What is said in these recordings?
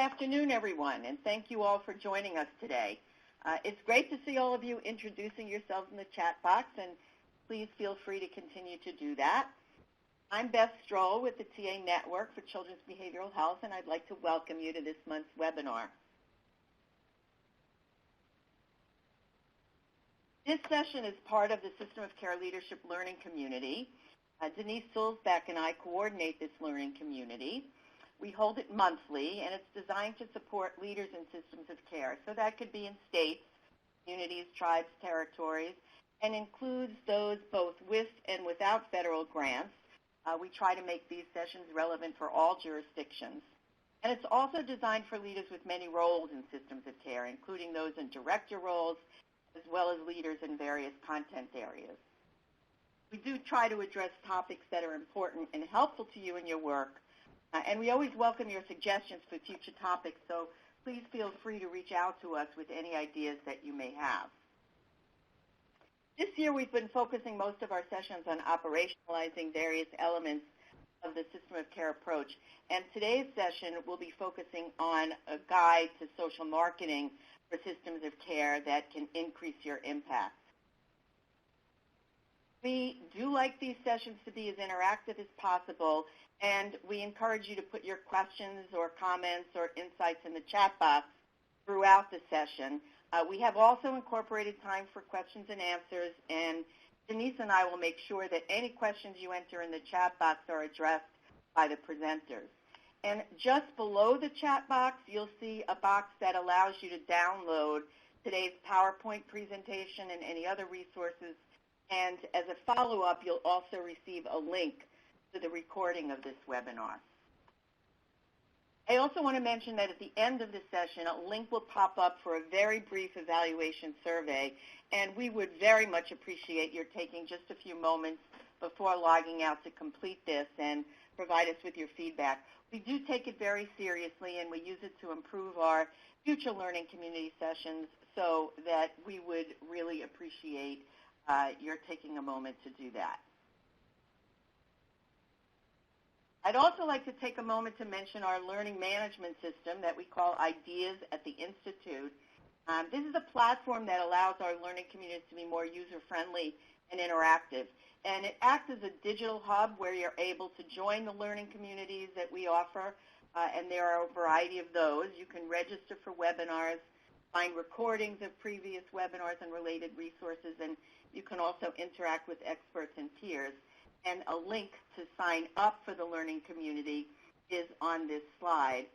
afternoon, everyone, and thank you all for joining us today. It's great to see all of you introducing yourselves in the chat box, and please feel free to continue to do that. I'm Beth Stroll with the TA Network for Children's Behavioral Health, and I'd like to welcome you to this month's webinar. This session is part of the System of Care Leadership Learning Community. Denise Sulzbach and I coordinate this learning community. We hold it monthly, and it's designed to support leaders in systems of care. So that could be in states, communities, tribes, territories, and includes those both with and without federal grants. We try to make these sessions relevant for all jurisdictions. And it's also designed for leaders with many roles in systems of care, including those in director roles, as well as leaders in various content areas. We do try to address topics that are important and helpful to you in your work, and we always welcome your suggestions for future topics, so please feel free to reach out to us with any ideas that you may have. This year we've been focusing most of our sessions on operationalizing various elements of the system of care approach, and today's session will be focusing on a guide to social marketing for systems of care that can increase your impact. We do like these sessions to be as interactive as possible, and we encourage you to put your questions or comments or insights in the chat box throughout the session. We have also incorporated time for questions and answers, and Denise and I will make sure that any questions you enter in the chat box are addressed by the presenters. And just below the chat box, you'll see a box that allows you to download today's PowerPoint presentation and any other resources. And as a follow-up, you'll also receive a link to the recording of this webinar. I also want to mention that at the end of the session, a link will pop up for a very brief evaluation survey, and we would very much appreciate your taking just a few moments before logging out to complete this and provide us with your feedback. We do take it very seriously, and we use it to improve our future learning community sessions, so that we would really appreciate your taking a moment to do that. I'd also like to take a moment to mention our learning management system that we call Ideas at the Institute. This is a platform that allows our learning communities to be more user-friendly and interactive. And it acts as a digital hub where you're able to join the learning communities that we offer, and there are a variety of those. You can register for webinars, find recordings of previous webinars and related resources, and you can also interact with experts and peers. And a link to sign up for the learning community is on this slide.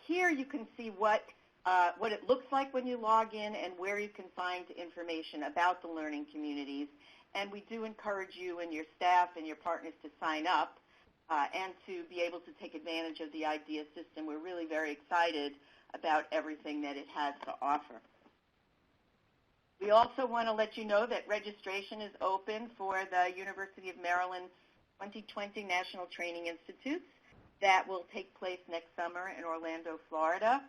Here you can see what it looks like when you log in and where you can find information about the learning communities. And we do encourage you and your staff and your partners to sign up and to be able to take advantage of the IDEA system. We're really very excited about everything that it has to offer. We also want to let you know that registration is open for the University of Maryland 2020 National Training Institutes that will take place next summer in Orlando, Florida.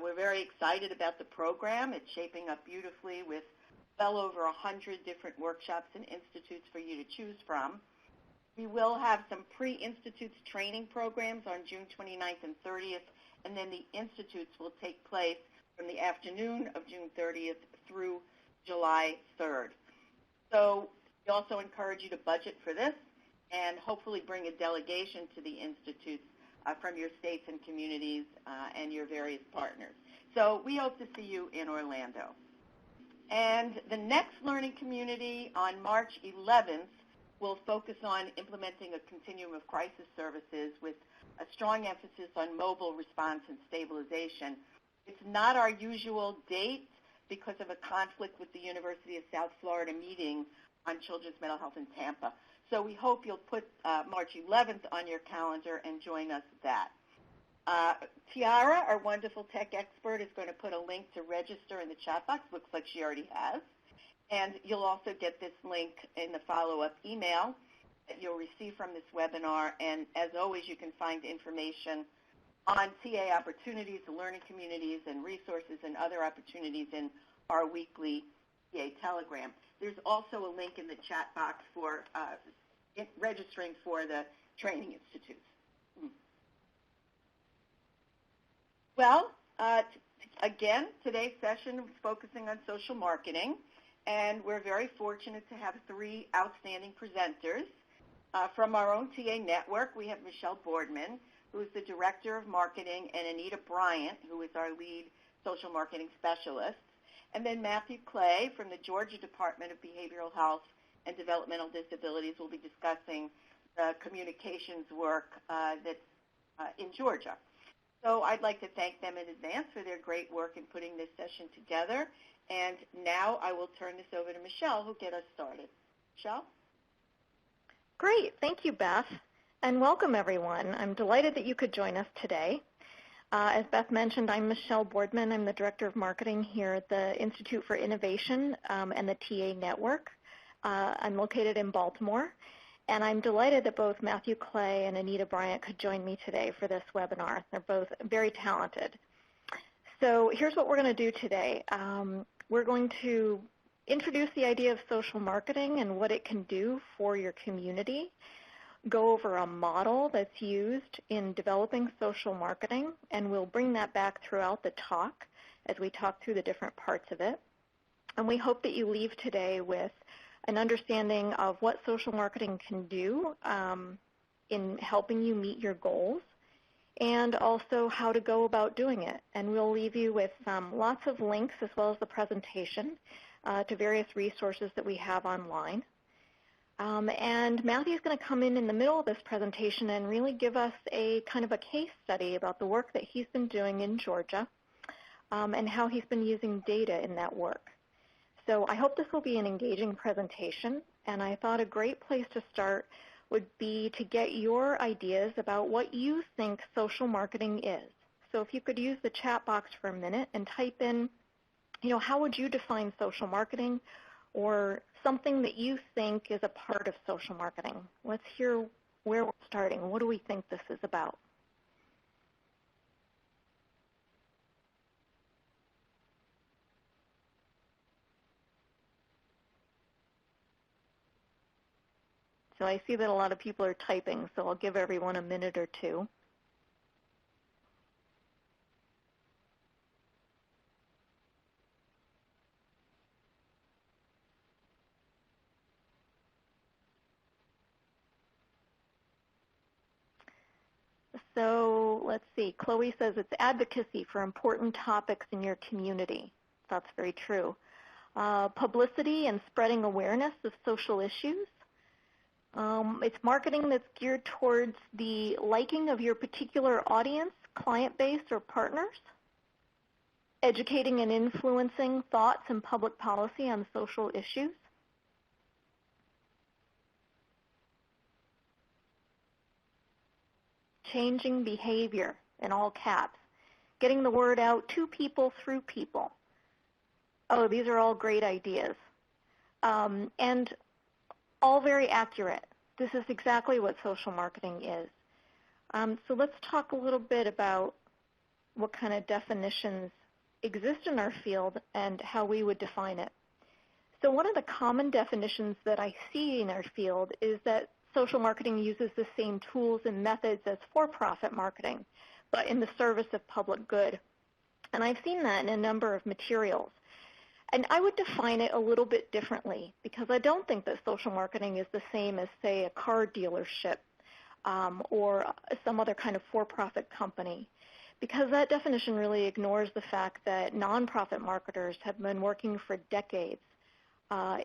We're very excited about the program. It's shaping up beautifully with well over 100 different workshops and institutes for you to choose from. We will have some pre-institutes training programs on June 29th and 30th, and then the institutes will take place from the afternoon of June 30th through July 3rd. So we also encourage you to budget for this and hopefully bring a delegation to the institutes from your states and communities and your various partners. So we hope to see you in Orlando. And the next learning community on March 11th will focus on implementing a continuum of crisis services with a strong emphasis on mobile response and stabilization. It's not our usual date because of a conflict with the University of South Florida meeting on children's mental health in Tampa. So we hope you'll put March 11th on your calendar and join us at that. Tiara, our wonderful tech expert, is going to put a link to register in the chat box. Looks like she already has. And you'll also get this link in the follow-up email that you'll receive from this webinar. And as always, you can find information on TA opportunities, the learning communities, and resources and other opportunities in our weekly TA telegram. There's also a link in the chat box for registering for the training institutes. Well, again, today's session is focusing on social marketing, and we're very fortunate to have three outstanding presenters. From our own TA network, we have Michelle Boardman, who is the Director of Marketing, and Anita Bryant, who is our lead social marketing specialist. And then Matthew Clay from the Georgia Department of Behavioral Health and Developmental Disabilities will be discussing the communications work that's in Georgia. So I'd like to thank them in advance for their great work in putting this session together. And now I will turn this over to Michelle, who'll get us started. Michelle? Great. Thank you, Beth. And welcome, everyone. I'm delighted that you could join us today. As Beth mentioned, I'm Michelle Boardman. I'm the Director of Marketing here at the Institute for Innovation and the TA Network. I'm located in Baltimore. And I'm delighted that both Matthew Clay and Anita Bryant could join me today for this webinar. They're both very talented. So here's what we're going to do today. We're going to introduce the idea of social marketing and what it can do for your community, go over a model that's used in developing social marketing, and we'll bring that back throughout the talk as we talk through the different parts of it. And we hope that you leave today with an understanding of what social marketing can do in helping you meet your goals, and also how to go about doing it. And we'll leave you with lots of links as well as the presentation to various resources that we have online. And Matthew's going to come in the middle of this presentation and really give us a kind of a case study about the work that he's been doing in Georgia and how he's been using data in that work. So I hope this will be an engaging presentation, and I thought a great place to start would be to get your ideas about what you think social marketing is. So if you could use the chat box for a minute and type in, how would you define social marketing, or something that you think is a part of social marketing. Let's hear where we're starting. What do we think this is about? So I see that a lot of people are typing, so I'll give everyone a minute or two. So let's see. Chloe says it's advocacy for important topics in your community. That's very true. Publicity and spreading awareness of social issues. It's marketing that's geared towards the liking of your particular audience, client base, or partners. Educating and influencing thoughts and public policy on social issues. Changing behavior, in all caps. Getting the word out to people through people. Oh, these are all great ideas. And all very accurate. This is exactly what social marketing is. So let's talk a little bit about what kind of definitions exist in our field and how we would define it. So one of the common definitions that I see in our field is that social marketing uses the same tools and methods as for-profit marketing, but in the service of public good. And I've seen that in a number of materials. And I would define it a little bit differently, because I don't think that social marketing is the same as, say, a car dealership or some other kind of for-profit company, because that definition really ignores the fact that nonprofit marketers have been working for decades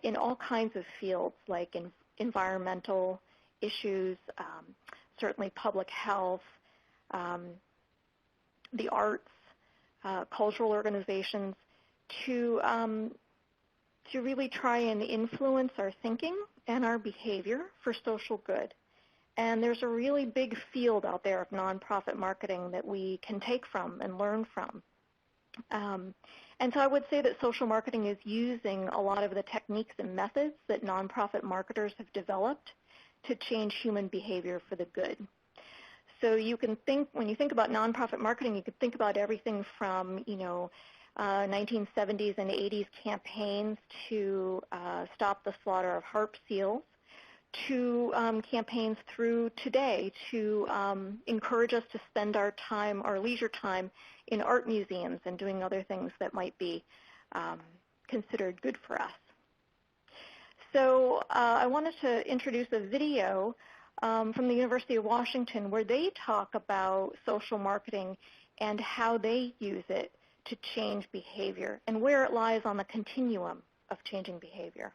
in all kinds of fields, like in environmental issues, certainly public health, the arts, cultural organizations, to really try and influence our thinking and our behavior for social good. And there's a really big field out there of nonprofit marketing that we can take from and learn from. And so I would say that social marketing is using a lot of the techniques and methods that nonprofit marketers have developed to change human behavior for the good. So you can think, when you think about nonprofit marketing, you could think about everything from, 1970s and 80s campaigns to stop the slaughter of harp seals, to campaigns through today to encourage us to spend our time, our leisure time, in art museums and doing other things that might be considered good for us. So I wanted to introduce a video from the University of Washington where they talk about social marketing and how they use it to change behavior and where it lies on the continuum of changing behavior.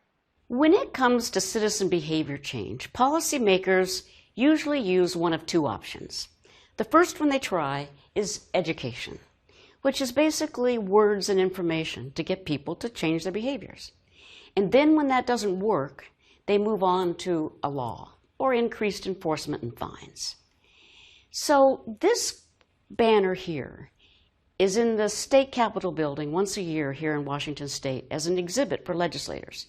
When it comes to citizen behavior change, policymakers usually use one of two options. The first one they try is education, which is basically words and information to get people to change their behaviors. And then when that doesn't work, they move on to a law or increased enforcement and fines. So this banner here is in the state capitol building once a year here in Washington State as an exhibit for legislators.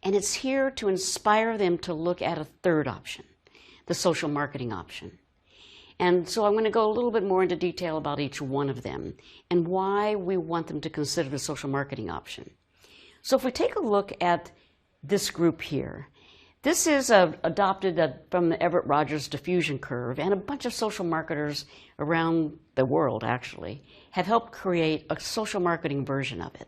And it's here to inspire them to look at a third option, the social marketing option. And so I'm going to go a little bit more into detail about each one of them and why we want them to consider the social marketing option. So if we take a look at this group here, this is adopted from the Everett Rogers diffusion curve, and a bunch of social marketers around the world actually have helped create a social marketing version of it.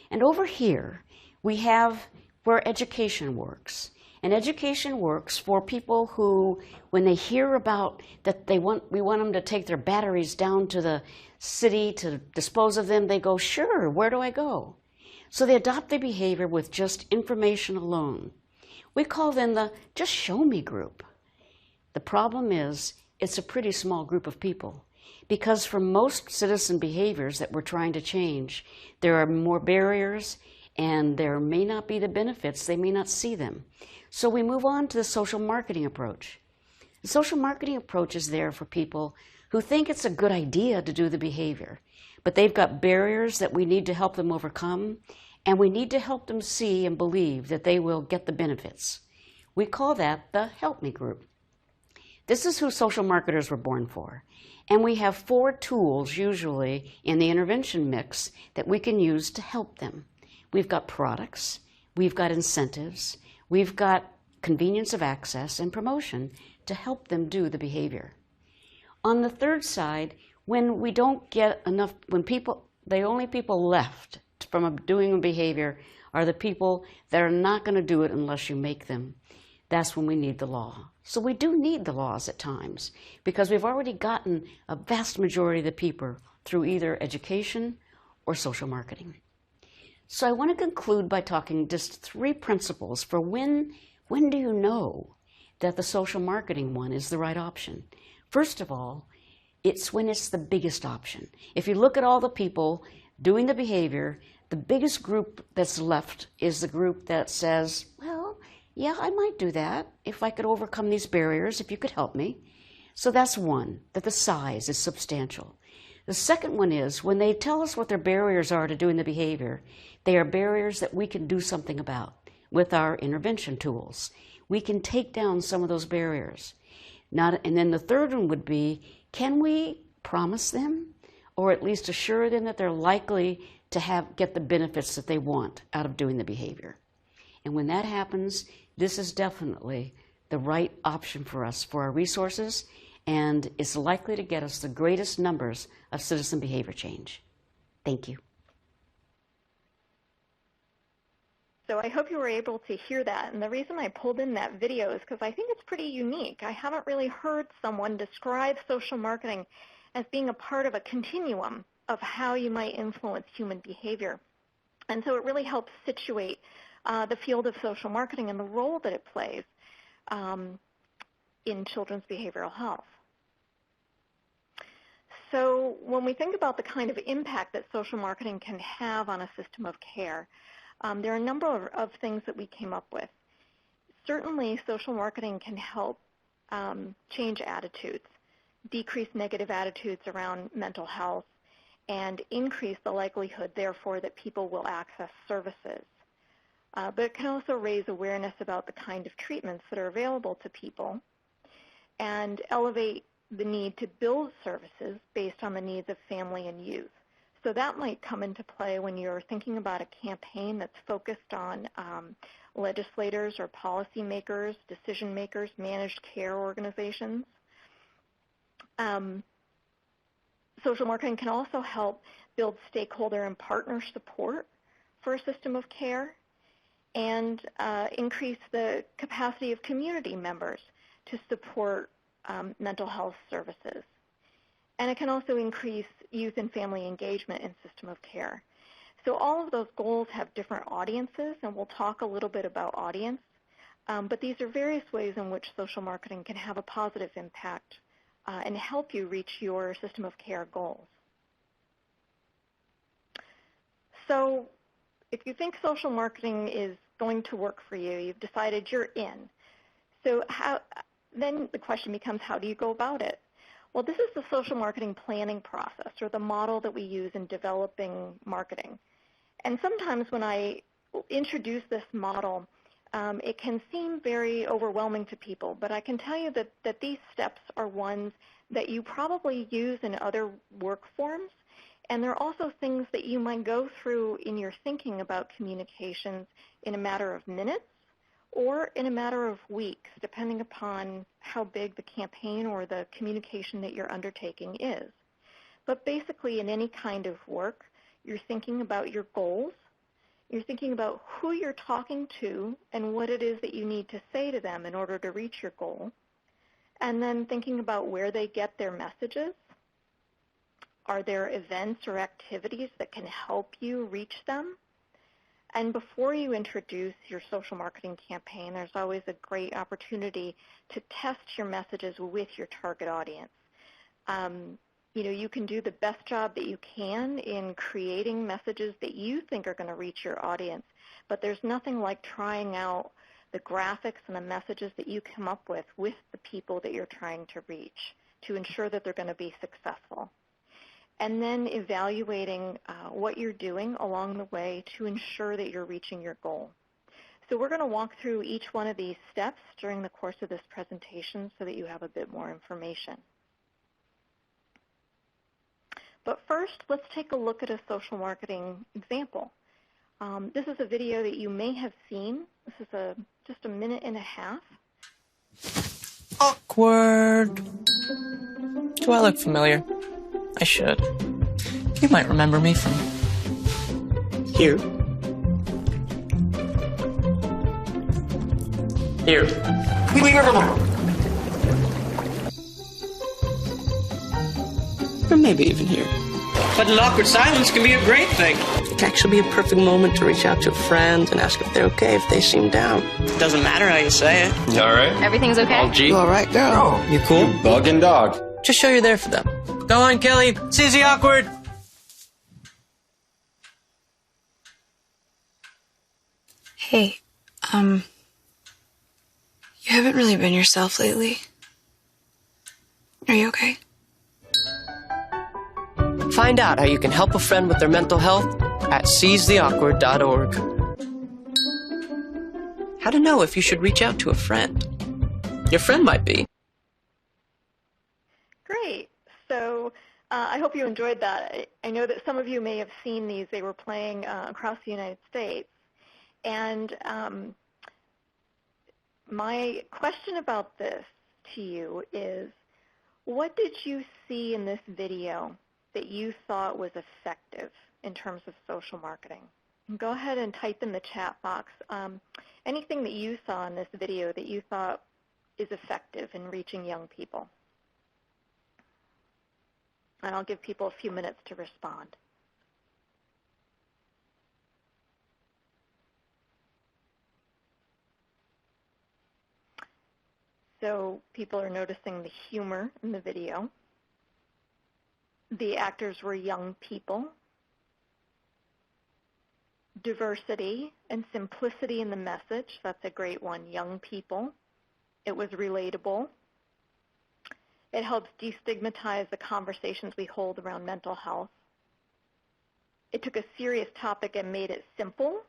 And over here we have where education works. And education works for people who, when they hear about that we want them to take their batteries down to the city to dispose of them, they go, sure, where do I go? So they adopt the behavior with just information alone. We call them the just show me group. The problem is it's a pretty small group of people because for most citizen behaviors that we're trying to change, there are more barriers and there may not be the benefits, they may not see them. So we move on to the social marketing approach. The social marketing approach is there for people who think it's a good idea to do the behavior, but they've got barriers that we need to help them overcome, and we need to help them see and believe that they will get the benefits. We call that the Help Me group. This is who social marketers were born for. And we have 4 tools usually in the intervention mix that we can use to help them. We've got products, we've got incentives, we've got convenience of access and promotion to help them do the behavior. On the third side, when we don't get enough, the only people left from doing a behavior are the people that are not going to do it unless you make them. That's when we need the law. So we do need the laws at times because we've already gotten a vast majority of the people through either education or social marketing. So I want to conclude by talking just 3 principles for when do you know that the social marketing one is the right option. First of all, it's when it's the biggest option. If you look at all the people doing the behavior, the biggest group that's left is the group that says, well, yeah, I might do that if I could overcome these barriers, if you could help me. So that's one, that the size is substantial. The second one is when they tell us what their barriers are to doing the behavior, they are barriers that we can do something about with our intervention tools. We can take down some of those barriers. And then the third one would be, can we promise them or at least assure them that they're likely to get the benefits that they want out of doing the behavior? And when that happens, this is definitely the right option for us for our resources, and it's likely to get us the greatest numbers of citizen behavior change. Thank you. So I hope you were able to hear that. And the reason I pulled in that video is because I think it's pretty unique. I haven't really heard someone describe social marketing as being a part of a continuum of how you might influence human behavior. And so it really helps situate the field of social marketing and the role that it plays in children's behavioral health. So when we think about the kind of impact that social marketing can have on a system of care, there are a number of things that we came up with. Certainly, social marketing can help change attitudes, decrease negative attitudes around mental health, and increase the likelihood, therefore, that people will access services. But it can also raise awareness about the kind of treatments that are available to people and elevate the need to build services based on the needs of family and youth. So that might come into play when you're thinking about a campaign that's focused on legislators or policymakers, decision makers, managed care organizations. Social marketing can also help build stakeholder and partner support for a system of care and increase the capacity of community members to support mental health services. And it can also increase youth and family engagement in system of care. So all of those goals have different audiences, and we'll talk a little bit about audience. But these are various ways in which social marketing can have a positive impact and help you reach your system of care goals. So if you think social marketing is going to work for you, you've decided you're in. So then the question becomes, how do you go about it? Well, this is the social marketing planning process, or the model that we use in developing marketing. And sometimes when I introduce this model, it can seem very overwhelming to people, but I can tell you that these steps are ones that you probably use in other work forms, and they're also things that you might go through in your thinking about communications in a matter of minutes or in a matter of weeks, depending upon how big the campaign or the communication that you're undertaking is. But basically, in any kind of work, you're thinking about your goals, you're thinking about who you're talking to and what it is that you need to say to them in order to reach your goal, and then thinking about where they get their messages. Are there events or activities that can help you reach them? And before you introduce your social marketing campaign, there's always a great opportunity to test your messages with your target audience. You can do the best job that you can in creating messages that you think are going to reach your audience, but there's nothing like trying out the graphics and the messages that you come up with the people that you're trying to reach to ensure that they're going to be successful. And then evaluating what you're doing along the way to ensure that you're reaching your goal. So we're going to walk through each one of these steps during the course of this presentation so that you have a bit more information. But first, let's take a look at a social marketing example. This is a video that you may have seen. This is just a minute and a half. Awkward. Do I look familiar? I should. You might remember me from here. Here. Or maybe even here. But an awkward silence can be a great thing. It can actually be a perfect moment to reach out to a friend and ask if they're okay if they seem down. It doesn't matter how you say it. You all right? Everything's okay? All G? You all right, girl? Oh, you cool? You bugging dog. Just show you're there for them. Go on, Kelly. Seize the awkward. Hey, you haven't really been yourself lately. Are you okay? Find out how you can help a friend with their mental health at seizetheawkward.org. How to know if you should reach out to a friend. Your friend might be. Great. So I hope you enjoyed that. I know that some of you may have seen these. They were playing across the United States. And my question about this to you is, what did you see in this video that you thought was effective in terms of social marketing? And go ahead and type in the chat box anything that you saw in this video that you thought is effective in reaching young people. And I'll give people a few minutes to respond. So people are noticing the humor in the video. The actors were young people. Diversity and simplicity in the message, that's a great one, young people. It was relatable. It helps destigmatize the conversations we hold around mental health. It took a serious topic and made it simple.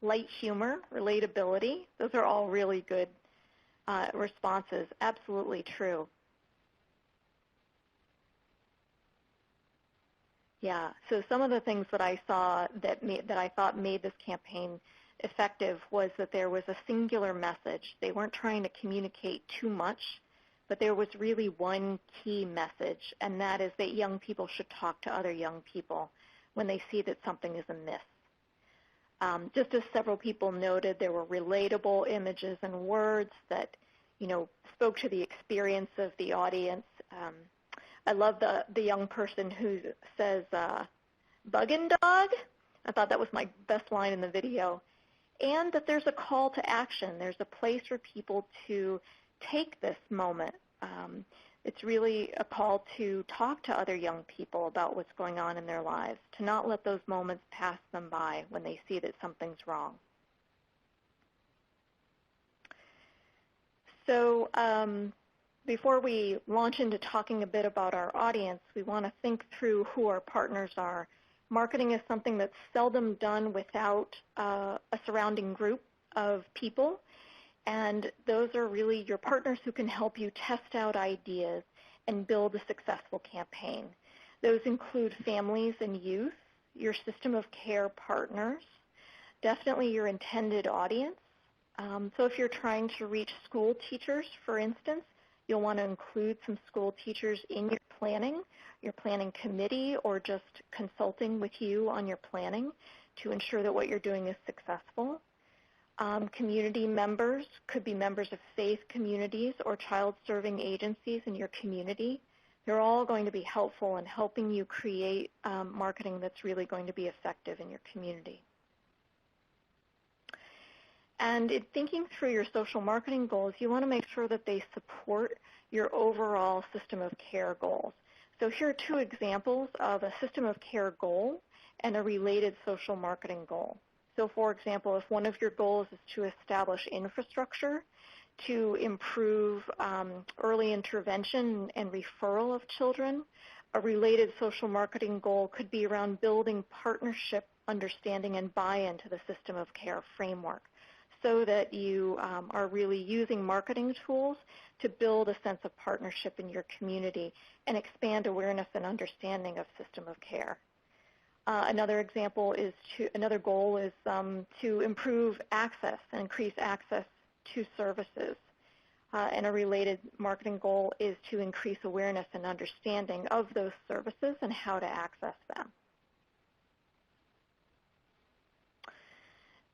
Light humor, relatability, those are all really good responses. Absolutely true. Yeah, so some of the things that I saw that I thought made this campaign effective was that there was a singular message. They weren't trying to communicate too much, but there was really one key message, and that is that young people should talk to other young people when they see that something is amiss. Just as several people noted, there were relatable images and words that, spoke to the experience of the audience. I love the young person who says, "Buggin' dog?" I thought that was my best line in the video. And that there's a call to action. There's a place for people to take this moment. It's really a call to talk to other young people about what's going on in their lives, to not let those moments pass them by when they see that something's wrong. So before we launch into talking a bit about our audience, we want to think through who our partners are. Marketing is something that's seldom done without a surrounding group of people, and those are really your partners who can help you test out ideas and build a successful campaign. Those include families and youth, your system of care partners, definitely your intended audience. So if you're trying to reach school teachers, for instance, you'll want to include some school teachers in your planning committee, or just consulting with you on your planning to ensure that what you're doing is successful. Community members could be members of faith communities or child-serving agencies in your community. They're all going to be helpful in helping you create marketing that's really going to be effective in your community. And in thinking through your social marketing goals, you want to make sure that they support your overall system of care goals. So here are two examples of a system of care goal and a related social marketing goal. So for example, if one of your goals is to establish infrastructure to improve early intervention and referral of children, a related social marketing goal could be around building partnership, understanding, and buy-in to the system of care framework, so that you are really using marketing tools to build a sense of partnership in your community and expand awareness and understanding of system of care. Another goal is to improve access and increase access to services. And a related marketing goal is to increase awareness and understanding of those services and how to access them.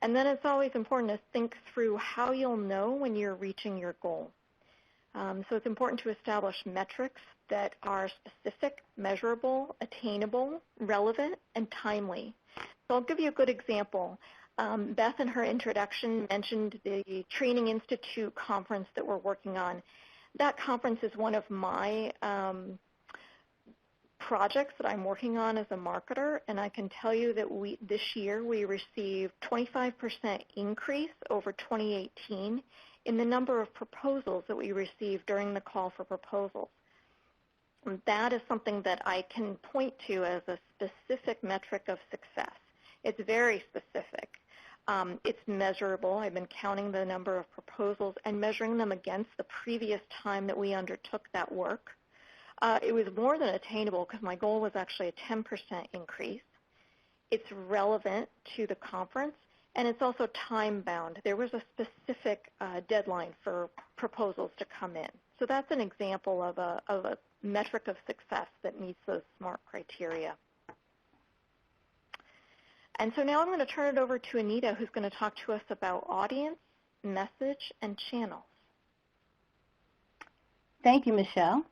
And then it's always important to think through how you'll know when you're reaching your goal. So it's important to establish metrics that are specific, measurable, attainable, relevant, and timely. So I'll give you a good example. Beth, in her introduction, mentioned the Training Institute conference that we're working on. That conference is one of my projects that I'm working on as a marketer, and I can tell you that this year we received 25% increase over 2018 in the number of proposals that we received during the call for proposals. And that is something that I can point to as a specific metric of success. It's very specific. It's measurable. I've been counting the number of proposals and measuring them against the previous time that we undertook that work. It was more than attainable because my goal was actually a 10% increase. It's relevant to the conference, and it's also time-bound. There was a specific deadline for proposals to come in. So that's an example of a metric of success that meets those SMART criteria. And so now I'm going to turn it over to Anita, who's going to talk to us about audience, message, and channels. Thank you, Michelle.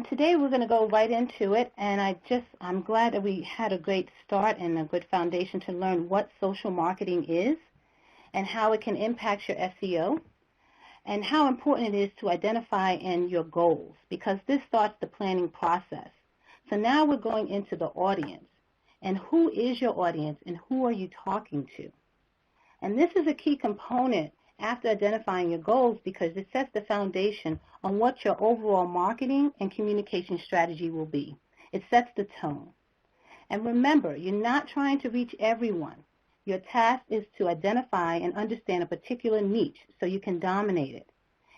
Today we're going to go right into it, and I'm glad that we had a great start and a good foundation to learn what social marketing is and how it can impact your SEO and how important it is to identify your goals, because this starts the planning process. So now we're going into the audience, and who is your audience and who are you talking to? And this is a key component after identifying your goals, because it sets the foundation on what your overall marketing and communication strategy will be. It sets the tone. And remember, you're not trying to reach everyone. Your task is to identify and understand a particular niche so you can dominate it.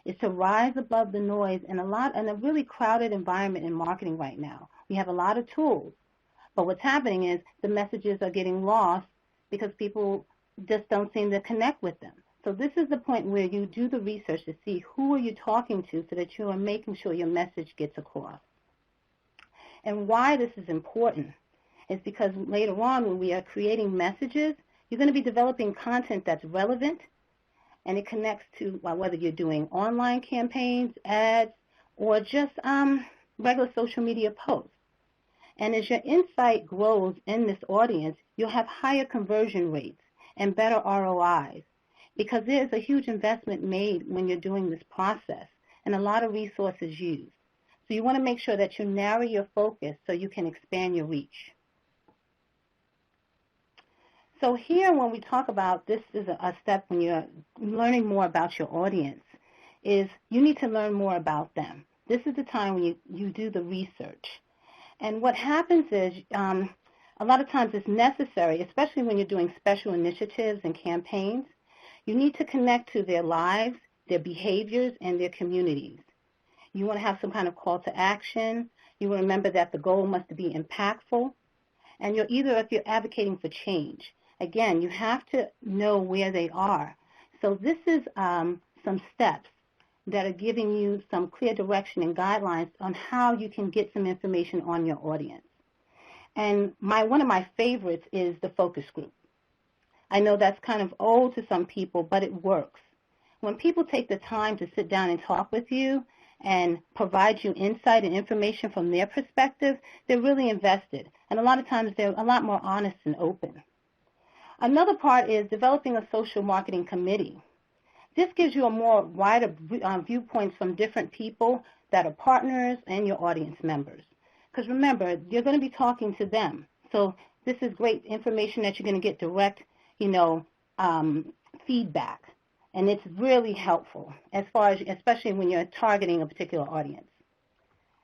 It's to rise above the noise in a really crowded environment in marketing right now. We have a lot of tools, but what's happening is the messages are getting lost because people just don't seem to connect with them. So this is the point where you do the research to see who are you talking to so that you are making sure your message gets across. And why this is important is because later on when we are creating messages, you're going to be developing content that's relevant, and it connects to whether you're doing online campaigns, ads, or just regular social media posts. And as your insight grows in this audience, you'll have higher conversion rates and better ROIs, because there's a huge investment made when you're doing this process and a lot of resources used. So you want to make sure that you narrow your focus so you can expand your reach. So here when we talk about, this is a step when you're learning more about your audience, is you need to learn more about them. This is the time when you do the research. And what happens is a lot of times it's necessary, especially when you're doing special initiatives and campaigns, you need to connect to their lives, their behaviors, and their communities. You want to have some kind of call to action. You want to remember that the goal must be impactful. And if you're advocating for change, again, you have to know where they are. So this is some steps that are giving you some clear direction and guidelines on how you can get some information on your audience. And one of my favorites is the focus group. I know that's kind of old to some people, but it works. When people take the time to sit down and talk with you and provide you insight and information from their perspective, they're really invested. And a lot of times they're a lot more honest and open. Another part is developing a social marketing committee. This gives you a more wider viewpoints from different people that are partners and your audience members. Because remember, you're going to be talking to them. So this is great information that you're going to get direct, feedback. And it's really helpful especially when you're targeting a particular audience.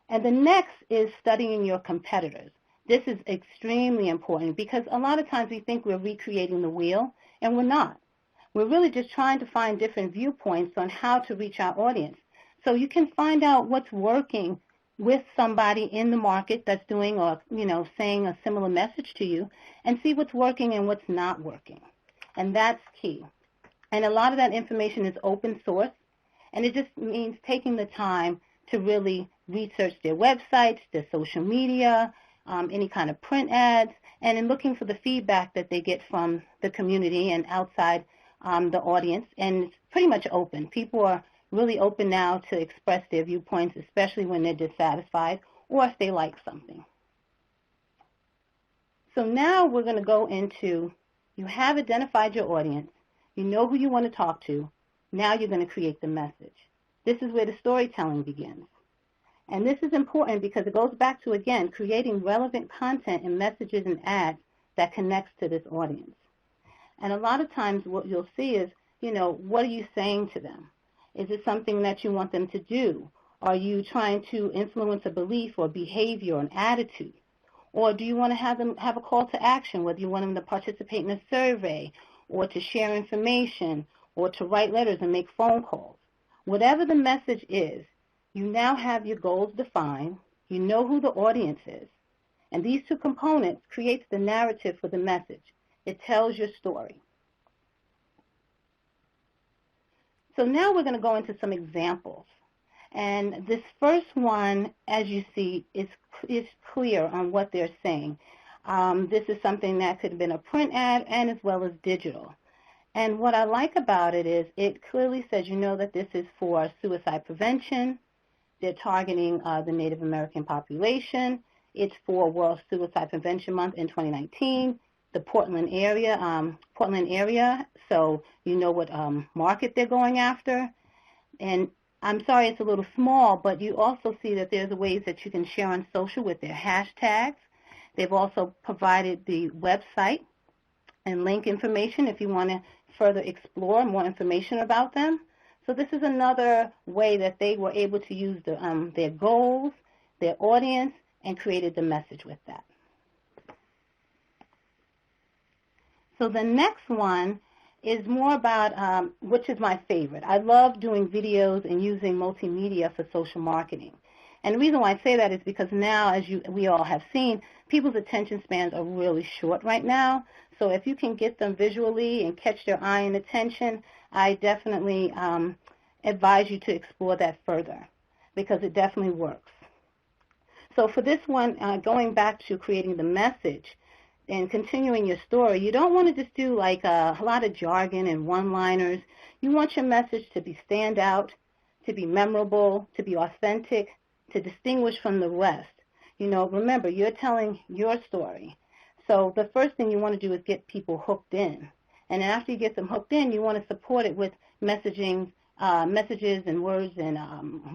And the next is studying your competitors. This is extremely important because a lot of times we think we're recreating the wheel, and we're not. We're really just trying to find different viewpoints on how to reach our audience. So you can find out what's working with somebody in the market that's doing or, saying a similar message to you, and see what's working and what's not working. And that's key. And a lot of that information is open source, and it just means taking the time to really research their websites, their social media, any kind of print ads, and in looking for the feedback that they get from the community and outside the audience. And it's pretty much open. People are really open now to express their viewpoints, especially when they're dissatisfied or if they like something. So now we're going to go into, you have identified your audience, you know who you want to talk to, now you're going to create the message. This is where the storytelling begins. And this is important because it goes back to, again, creating relevant content and messages and ads that connects to this audience. And a lot of times what you'll see is, what are you saying to them? Is it something that you want them to do? Are you trying to influence a belief or behavior or an attitude? Or do you want to have them have a call to action, whether you want them to participate in a survey or to share information or to write letters and make phone calls? Whatever the message is, you now have your goals defined, you know who the audience is, and these two components creates the narrative for the message. It tells your story. So now we're going to go into some examples. And this first one, as you see, is clear on what they're saying. This is something that could have been a print ad and as well as digital. And what I like about it is it clearly says, that this is for suicide prevention. They're targeting the Native American population. It's for World Suicide Prevention Month in 2019. The Portland area, so you know what market they're going after. And I'm sorry it's a little small, but you also see that there's ways that you can share on social with their hashtags. They've also provided the website and link information if you want to further explore more information about them. So this is another way that they were able to use their goals, their audience, and created the message with that. So the next one is more about, which is my favorite. I love doing videos and using multimedia for social marketing And the reason why I say that is because now, as we all have seen, people's attention spans are really short right now. So if you can get them visually and catch their eye and attention, I definitely advise you to explore that further because it definitely works. So for this one, going back to creating the message and continuing your story, you don't want to just do like a lot of jargon and one-liners. You want your message to be stand out, to be memorable, to be authentic, to distinguish from the rest. You know, remember, you're telling your story. So the first thing you want to do is get people hooked in. And after you get them hooked in, you want to support it with messaging, messages and words and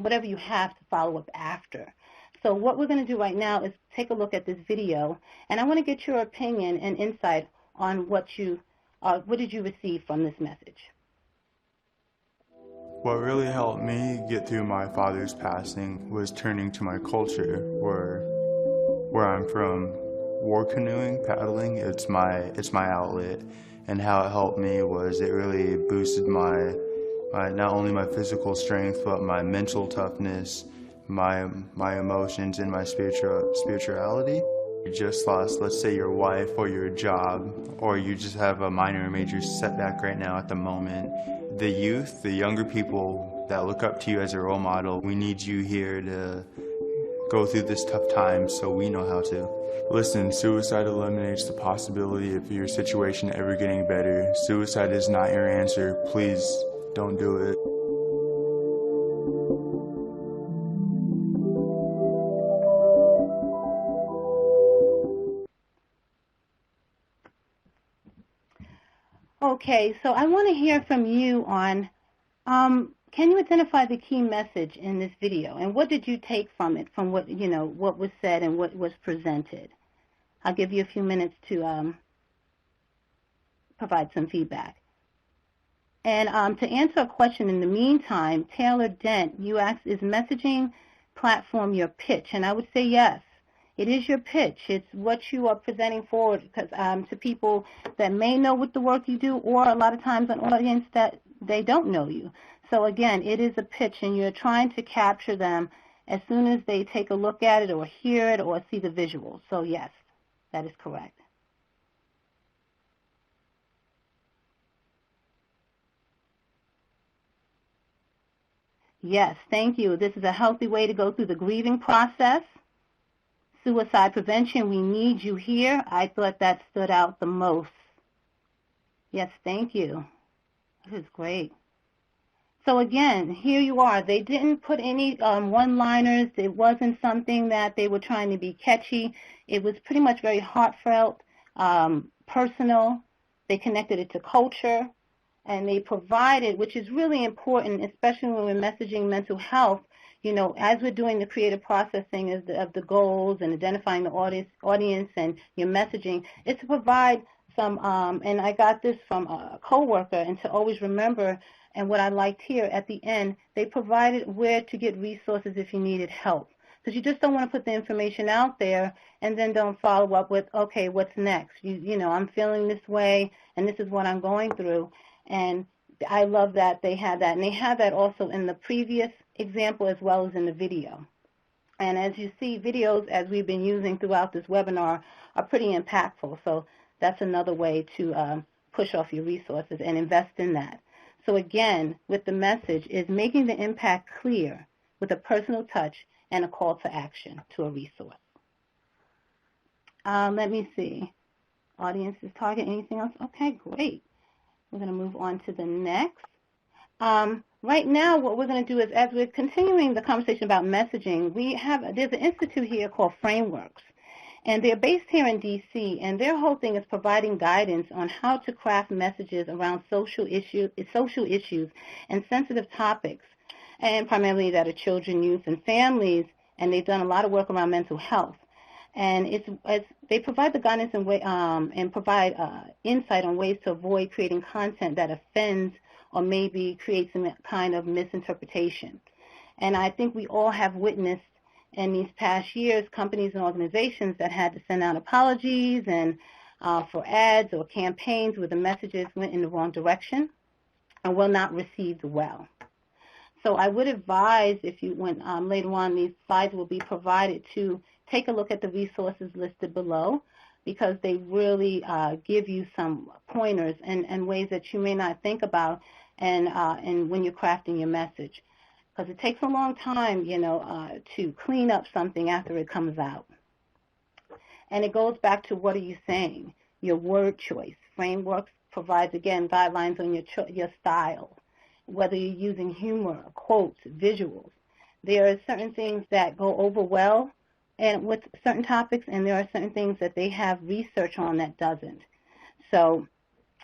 whatever you have to follow up after. So what we're going to do right now is take a look at this video, and I want to get your opinion and insight on what did you receive from this message. What really helped me get through my father's passing was turning to my culture, where I'm from. War canoeing, paddling, it's my outlet, and how it helped me was it really boosted my not only my physical strength but my mental toughness, my emotions, and my spirituality. You just lost, let's say, your wife or your job, or you just have a minor or major setback right now at the moment. The youth, the younger people that look up to you as a role model, we need you here to go through this tough time so we know how to. Listen, suicide eliminates the possibility of your situation ever getting better. Suicide is not your answer. Please don't do it. Okay, so I want to hear from you on, can you identify the key message in this video, and what did you take from it, from what, what was said and what was presented? I'll give you a few minutes to provide some feedback. And to answer a question in the meantime, Taylor Dent, you asked, is messaging platform your pitch? And I would say yes. It is your pitch. It's what you are presenting forward to people that may know what the work you do, or a lot of times an audience that they don't know you. So again, it is a pitch, and you're trying to capture them as soon as they take a look at it or hear it or see the visuals. So yes, that is correct. Yes, thank you. This is a healthy way to go through the grieving process. Suicide prevention, we need you here. I thought that stood out the most. Yes, thank you. This is great. So again, here you are. They didn't put any one-liners. It wasn't something that they were trying to be catchy. It was pretty much very heartfelt, personal. They connected it to culture, and they provided, which is really important, especially when we're messaging mental health. As we're doing the creative processing of the goals and identifying the audience and your messaging, is to provide some, and I got this from a coworker, and to always remember, and what I liked here at the end, they provided where to get resources if you needed help. Because you just don't want to put the information out there and then don't follow up with, okay, what's next? I'm feeling this way, and this is what I'm going through. And I love that they had that. And they had that also in the previous example as well as in the video. And as you see, videos, as we've been using throughout this webinar, are pretty impactful. So that's another way to push off your resources and invest in that. So again, with the message is making the impact clear with a personal touch and a call to action to a resource. Let me see. Audience is target. Anything else? Okay, great. We're going to move on to the next. Right now, what we're going to do is, as we're continuing the conversation about messaging, there's an institute here called Frameworks, and they're based here in D.C., and their whole thing is providing guidance on how to craft messages around social issues and sensitive topics, and primarily that are children, youth, and families, and they've done a lot of work around mental health. And they provide the guidance and provide insight on ways to avoid creating content that offends or maybe creates some kind of misinterpretation. And I think we all have witnessed in these past years companies and organizations that had to send out apologies and for ads or campaigns where the messages went in the wrong direction and were not received well. So I would advise, if you went later on, these slides will be provided, to take a look at the resources listed below, because they really give you some pointers and ways that you may not think about and when you're crafting your message. Because it takes a long time, to clean up something after it comes out. And it goes back to, what are you saying? Your word choice. Frameworks provides, again, guidelines on your style, whether you're using humor, quotes, visuals. There are certain things that go over well and with certain topics, and there are certain things that they have research on that doesn't. So,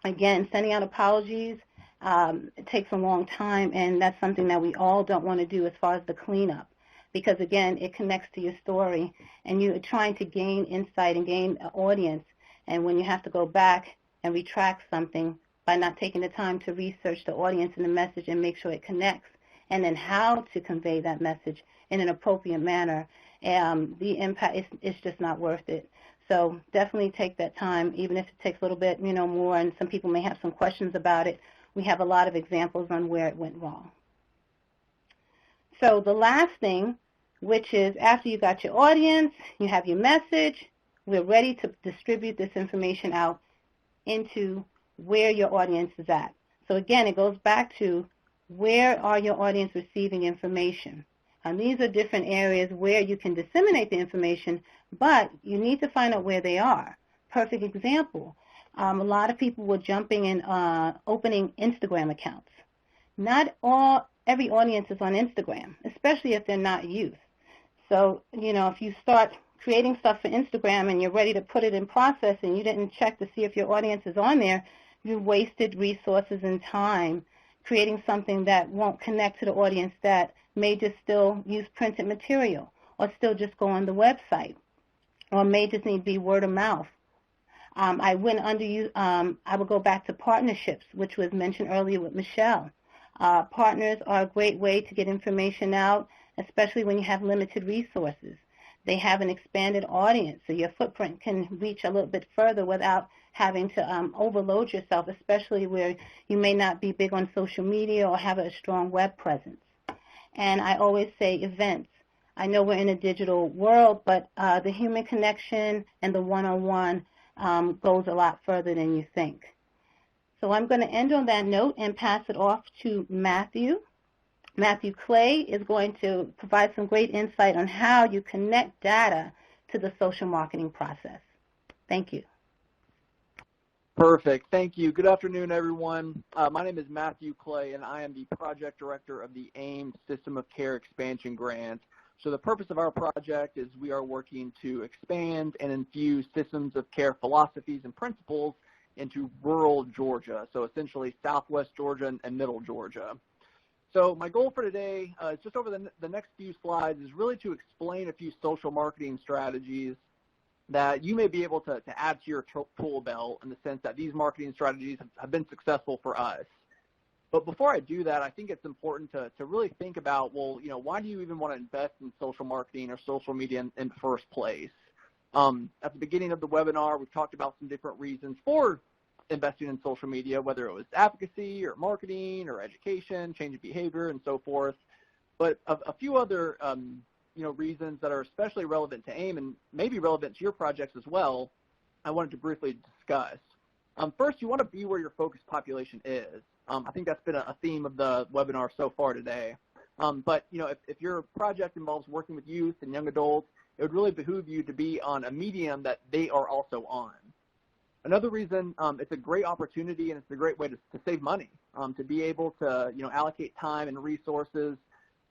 again, sending out apologies, it takes a long time, and that's something that we all don't want to do as far as the cleanup, because, again, it connects to your story, and you're trying to gain insight and gain an audience, and when you have to go back and retract something by not taking the time to research the audience and the message and make sure it connects, and then how to convey that message in an appropriate manner, the impact is just not worth it. So definitely take that time, even if it takes a little bit, more, and some people may have some questions about it. We have a lot of examples on where it went wrong. So the last thing, which is after you got your audience, you have your message, we're ready to distribute this information out into where your audience is at. So again, it goes back to, where are your audience receiving information? And these are different areas where you can disseminate the information, but you need to find out where they are. Perfect example, a lot of people were jumping in opening Instagram accounts. Not every audience is on Instagram, especially if they're not youth. So, if you start creating stuff for Instagram and you're ready to put it in process and you didn't check to see if your audience is on there, you wasted resources and time creating something that won't connect to the audience that may just still use printed material or still just go on the website, or may just need to be word of mouth. I would go back to partnerships, which was mentioned earlier with Michelle. Partners are a great way to get information out, especially when you have limited resources. They have an expanded audience, so your footprint can reach a little bit further without having to overload yourself, especially where you may not be big on social media or have a strong web presence. And I always say events. I know we're in a digital world, but the human connection and the one-on-one goes a lot further than you think. So I'm going to end on that note and pass it off to Matthew. Matthew Clay is going to provide some great insight on how you connect data to the social marketing process. Thank you. Perfect. Thank you. Good afternoon, everyone. My name is Matthew Clay, and I am the project director of the AIME System of Care Expansion Grant. So the purpose of our project is we are working to expand and infuse systems of care philosophies and principles into rural Georgia, so essentially southwest Georgia and middle Georgia. So my goal for today, just over the next few slides, is really to explain a few social marketing strategies that you may be able to add to your tool belt, in the sense that these marketing strategies have been successful for us. But before I do that, I think it's important to really think about, well, why do you even want to invest in social marketing or social media in the first place? At the beginning of the webinar, we've talked about some different reasons for investing in social media, whether it was advocacy or marketing or education, change of behavior, and so forth. But a few other reasons that are especially relevant to AIME and maybe relevant to your projects as well, I wanted to briefly discuss. First, you want to be where your focused population is. I think that's been a theme of the webinar so far today. But if your project involves working with youth and young adults, it would really behoove you to be on a medium that they are also on. Another reason, it's a great opportunity and it's a great way to save money, to be able to allocate time and resources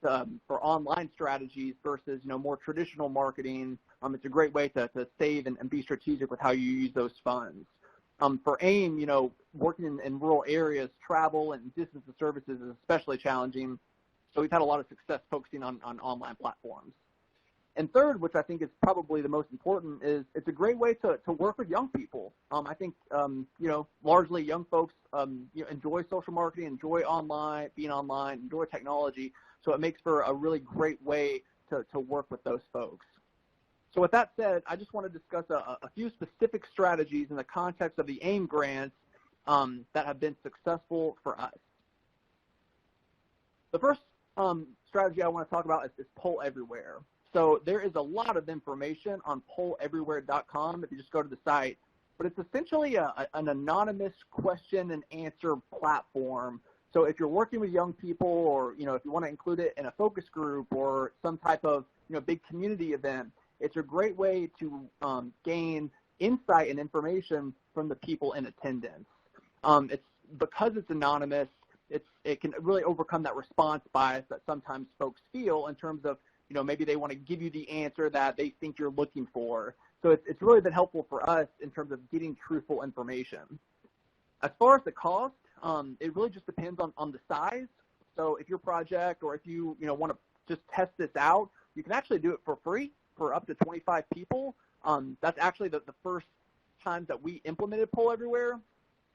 for online strategies versus more traditional marketing. It's a great way to save and be strategic with how you use those funds. For AIME, working in rural areas, travel and distance of services is especially challenging, so we've had a lot of success focusing on online platforms. And third, which I think is probably the most important, is it's a great way to work with young people. I think, largely young folks enjoy social marketing, enjoy being online, enjoy technology, so it makes for a really great way to work with those folks. So with that said, I just want to discuss a few specific strategies in the context of the AIME grants that have been successful for us. The first strategy I want to talk about is Poll Everywhere. So there is a lot of information on polleverywhere.com if you just go to the site, but it's essentially an anonymous question and answer platform. So if you're working with young people, or if you want to include it in a focus group or some type of big community event, it's a great way to gain insight and information from the people in attendance. It's because it's anonymous, it can really overcome that response bias that sometimes folks feel in terms of maybe they want to give you the answer that they think you're looking for. So it's really been helpful for us in terms of getting truthful information. As far as the cost, it really just depends on the size. So if your project, or if you want to just test this out, you can actually do it for free for up to 25 people. That's actually the first time that we implemented Poll Everywhere.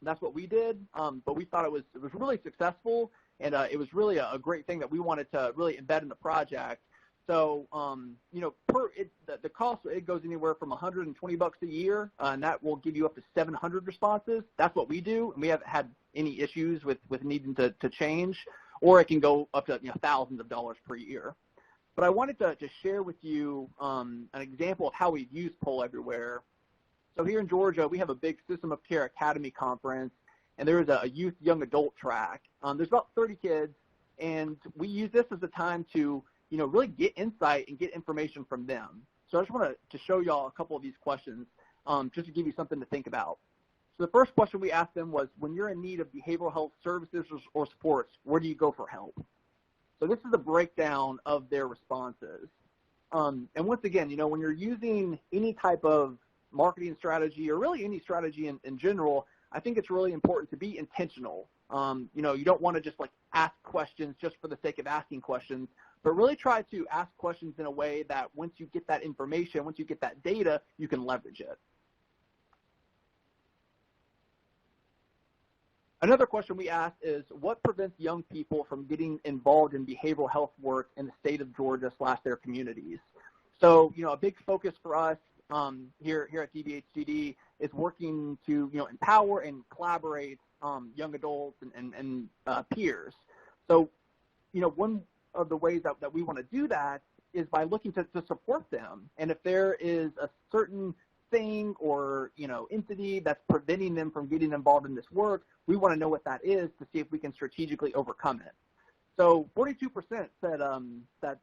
That's what we did, but we thought it was really successful, and it was really a great thing that we wanted to really embed in the project. So, the cost, it goes anywhere from $120 a year, and that will give you up to 700 responses. That's what we do, and we haven't had any issues with needing to change, or it can go up to thousands of dollars per year. But I wanted to share with you an example of how we've used Poll Everywhere. So here in Georgia, we have a big System of Care Academy conference, and there is a youth young adult track. There's about 30 kids, and we use this as a time to really get insight and get information from them. So I just want to show y'all a couple of these questions just to give you something to think about. So the first question we asked them was, when you're in need of behavioral health services or supports, where do you go for help? So this is a breakdown of their responses. And once again, when you're using any type of marketing strategy, or really any strategy in general, I think it's really important to be intentional. You don't want to just ask questions just for the sake of asking questions, but really try to ask questions in a way that once you get that information, once you get that data, you can leverage it. Another question we asked is, what prevents young people from getting involved in behavioral health work in the state of Georgia / their communities? So, a big focus for us here at DBHCD is working to empower and collaborate young adults and peers. So one of the ways that we want to do that is by looking to support them. And if there is a certain thing or entity that's preventing them from getting involved in this work, we want to know what that is to see if we can strategically overcome it. So 42% said that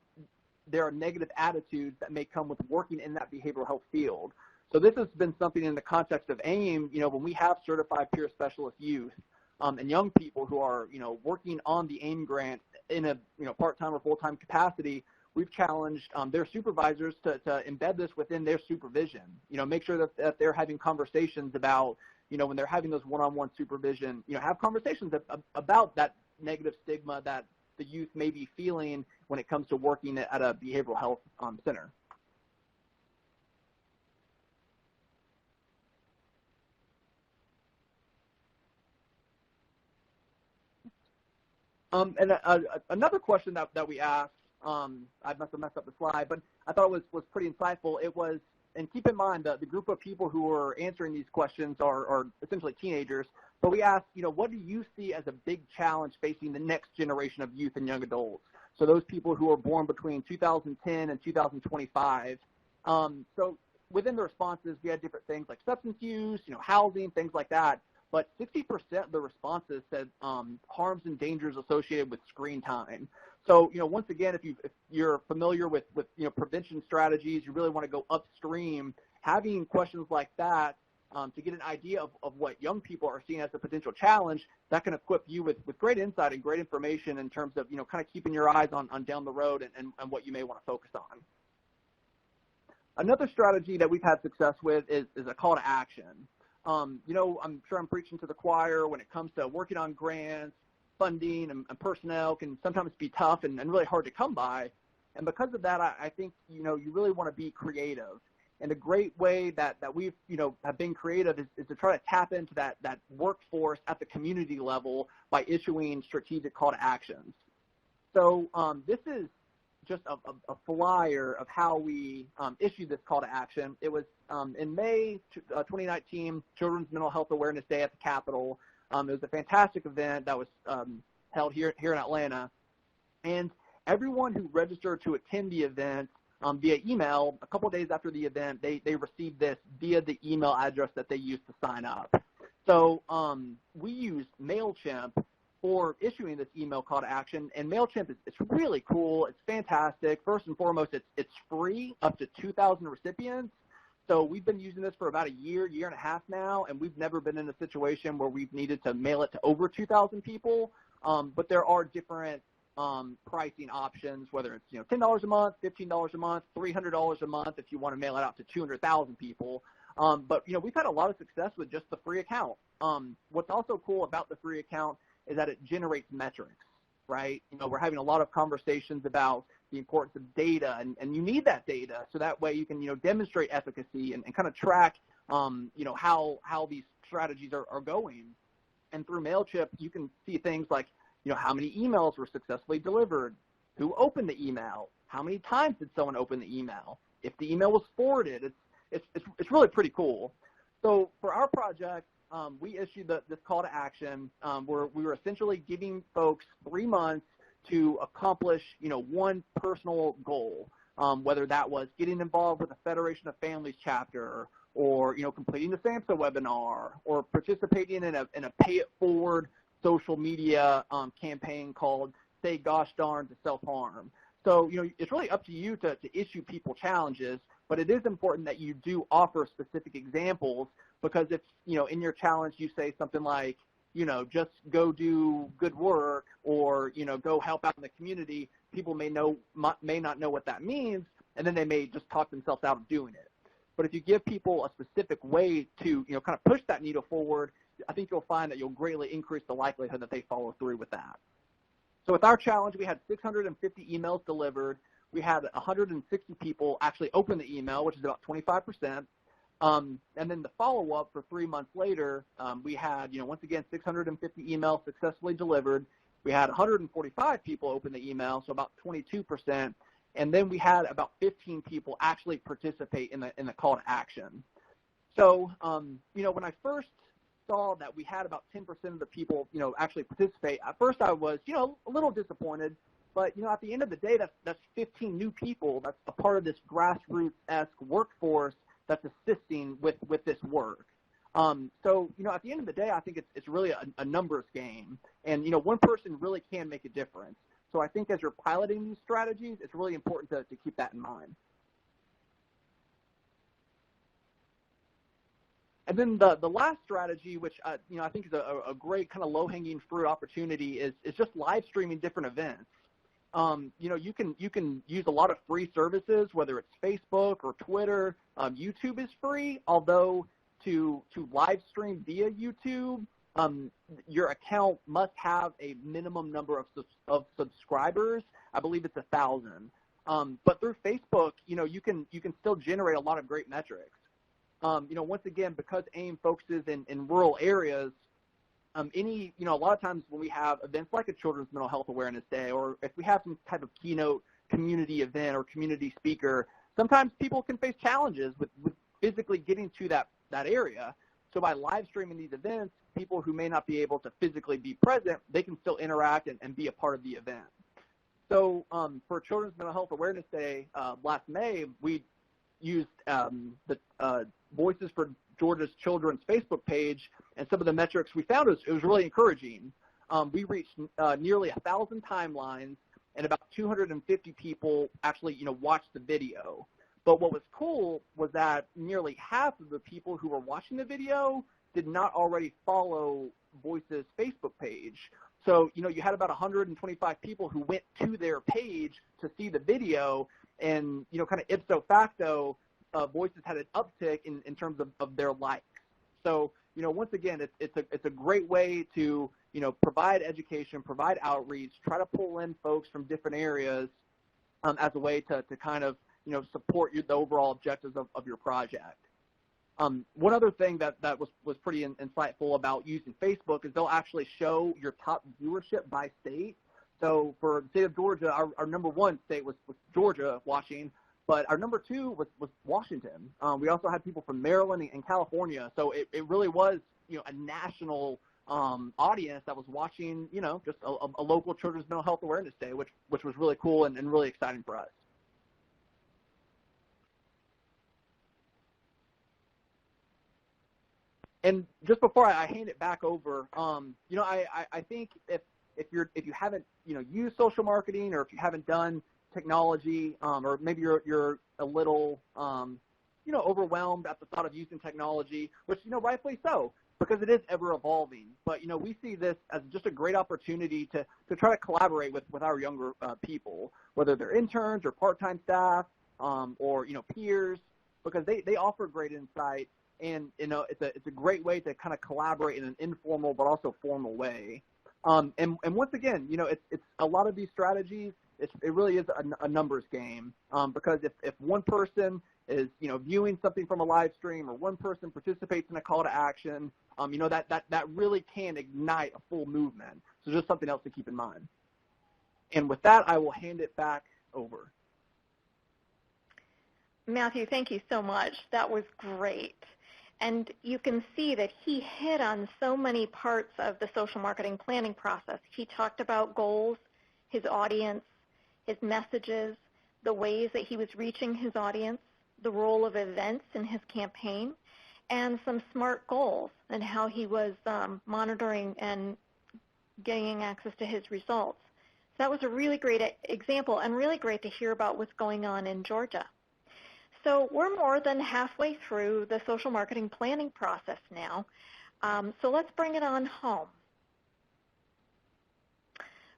there are negative attitudes that may come with working in that behavioral health field. So this has been something in the context of AIME, when we have certified peer specialist youth and young people who are, working on the AIME grant in a, part-time or full-time capacity, we've challenged their supervisors to embed this within their supervision. Make sure that they're having conversations about, when they're having those one-on-one supervision, have conversations about that negative stigma that the youth may be feeling when it comes to working at a behavioral health center. Another question that we asked, I must have messed up the slide, but I thought it was pretty insightful. It was, and keep in mind that the group of people who are answering these questions are essentially teenagers, but we asked, what do you see as a big challenge facing the next generation of youth and young adults? So those people who are born between 2010 and 2025. So within the responses, we had different things like substance use, housing, things like that. But 60% of the responses said harms and dangers associated with screen time. So, once again, if you're familiar with prevention strategies, you really want to go upstream, having questions like that to get an idea of what young people are seeing as a potential challenge, that can equip you with great insight and great information in terms of, kind of keeping your eyes on down the road and what you may want to focus on. Another strategy that we've had success with is a call to action. I'm sure I'm preaching to the choir when it comes to working on grants, funding, and personnel can sometimes be tough and really hard to come by. And because of that, I think, you really want to be creative. And a great way that we've, have been creative is to try to tap into that workforce at the community level by issuing strategic call to actions. So this is just a flyer of how we issued this call to action. It was in May 2019, Children's Mental Health Awareness Day at the Capitol. It was a fantastic event that was held here in Atlanta. And everyone who registered to attend the event via email, a couple of days after the event, they received this via the email address that they used to sign up. So we used MailChimp for issuing this email call to action, and MailChimp it's really cool. It's fantastic. First and foremost, it's free up to 2,000 recipients. So we've been using this for about a year and a half now, and we've never been in a situation where we've needed to mail it to over 2,000 people. But there are different pricing options, whether it's $10 a month, $15 a month, $300 a month if you want to mail it out to 200,000 people. But we've had a lot of success with just the free account. What's also cool about the free account is that it generates metrics, right? We're having a lot of conversations about the importance of data, and you need that data so that way you can demonstrate efficacy and kind of track how these strategies are going. And through MailChimp, you can see things like how many emails were successfully delivered, who opened the email, how many times did someone open the email, if the email was forwarded. It's really pretty cool. So for our project, we issued this call to action where we were essentially giving folks 3 months to accomplish one personal goal, whether that was getting involved with a Federation of Families chapter, or completing the SAMHSA webinar, or participating in a pay it forward social media campaign called Say Gosh Darn to Self-Harm. So it's really up to you to issue people challenges, but it is important that you do offer specific examples, because if in your challenge you say something like just go do good work, or go help out in the community, people may not know what that means, and then they may just talk themselves out of doing it. But if you give people a specific way to kind of push that needle forward, I think you'll find that you'll greatly increase the likelihood that they follow through with that. So with our challenge, we had 650 emails delivered. We had 160 people actually open the email, which is about 25%. And then the follow-up for 3 months later, we had, once again, 650 emails successfully delivered. We had 145 people open the email, so about 22%. And then we had about 15 people actually participate in the call to action. So, when I first saw that we had about 10% of the people, actually participate, at first I was, a little disappointed. But, at the end of the day, that's 15 new people. That's a part of this grassroots-esque workforce that's assisting with this work. So, at the end of the day, I think it's really a numbers game. And, one person really can make a difference. So I think as you're piloting these strategies, it's really important to keep that in mind. And then the last strategy, which I think is a great kind of low-hanging fruit opportunity, is just live streaming different events. You can use a lot of free services, whether it's Facebook or Twitter. YouTube is free, although to live stream via YouTube, your account must have a minimum number of subscribers. I believe it's 1,000. But through Facebook, you can still generate a lot of great metrics. Once again, because AIME focuses in rural areas, a lot of times when we have events like a Children's Mental Health Awareness Day, or if we have some type of keynote community event or community speaker, sometimes people can face challenges with physically getting to that area. So by live streaming these events, people who may not be able to physically be present, they can still interact and be a part of the event. So for Children's Mental Health Awareness Day last May, we used the Voices for Georgia's Children's Facebook page, and some of the metrics we found it was really encouraging. We reached nearly 1,000 timelines, and about 250 people actually watched the video. But what was cool was that nearly half of the people who were watching the video did not already follow Voice's Facebook page. So, you had about 125 people who went to their page to see the video, and, kind of ipso facto, Voices had an uptick in terms of their likes. So, once again, it's a great way to, provide education, provide outreach, try to pull in folks from different areas as a way to kind of, support the overall objectives of your project. One other thing that was pretty insightful about using Facebook is they'll actually show your top viewership by state. So for the state of Georgia, our number one state was Georgia watching, but our number two was Washington. We also had people from Maryland and California. So it really was, a national audience that was watching, just a local Children's Mental Health Awareness Day, which was really cool and really exciting for us. And just before I hand it back over, I think if you haven't used social marketing, or if you haven't done technology, or maybe you're a little overwhelmed at the thought of using technology, which rightfully so, because it is ever evolving. But we see this as just a great opportunity to try to collaborate with our younger people, whether they're interns or part-time staff, or peers, because they offer great insight. And it's a great way to kind of collaborate in an informal but also formal way. And once again, it's a lot of these strategies. It really is a numbers game, because if one person is viewing something from a live stream, or one person participates in a call to action, that really can ignite a full movement. So just something else to keep in mind. And with that, I will hand it back over. Matthew, thank you so much. That was great. And you can see that he hit on so many parts of the social marketing planning process. He talked about goals, his audience, his messages, the ways that he was reaching his audience, the role of events in his campaign, and some SMART goals and how he was monitoring and gaining access to his results. So that was a really great example, and really great to hear about what's going on in Georgia. So we're more than halfway through the social marketing planning process now. So let's bring it on home.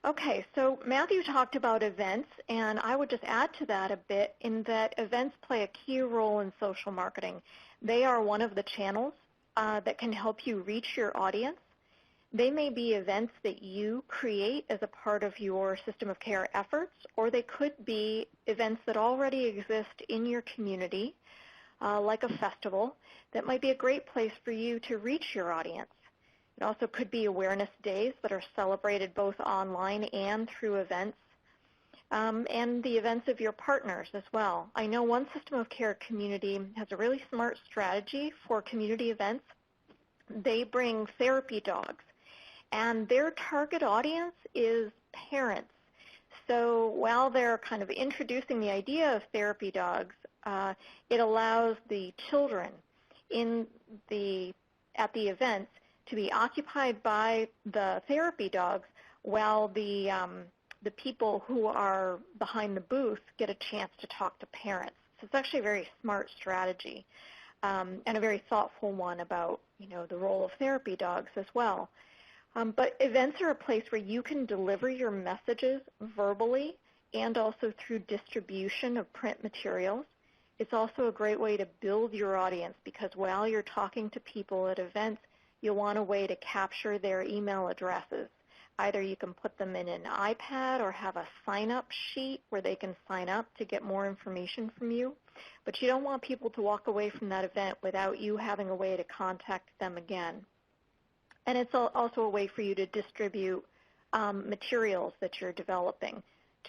Okay, so Matthew talked about events, and I would just add to that a bit in that events play a key role in social marketing. They are one of the channels that can help you reach your audience. They may be events that you create as a part of your system of care efforts, or they could be events that already exist in your community, like a festival, that might be a great place for you to reach your audience. It also could be awareness days that are celebrated both online and through events, and the events of your partners as well. I know one system of care community has a really smart strategy for community events. They bring therapy dogs, and their target audience is parents. So while they're kind of introducing the idea of therapy dogs, it allows the children at the events to be occupied by the therapy dogs, while the people who are behind the booth get a chance to talk to parents. So it's actually a very smart strategy, and a very thoughtful one about the role of therapy dogs as well. But events are a place where you can deliver your messages verbally and also through distribution of print materials. It's also a great way to build your audience, because while you're talking to people at events, you'll want a way to capture their email addresses. Either you can put them in an iPad or have a sign-up sheet where they can sign up to get more information from you. But you don't want people to walk away from that event without you having a way to contact them again. And it's also a way for you to distribute materials that you're developing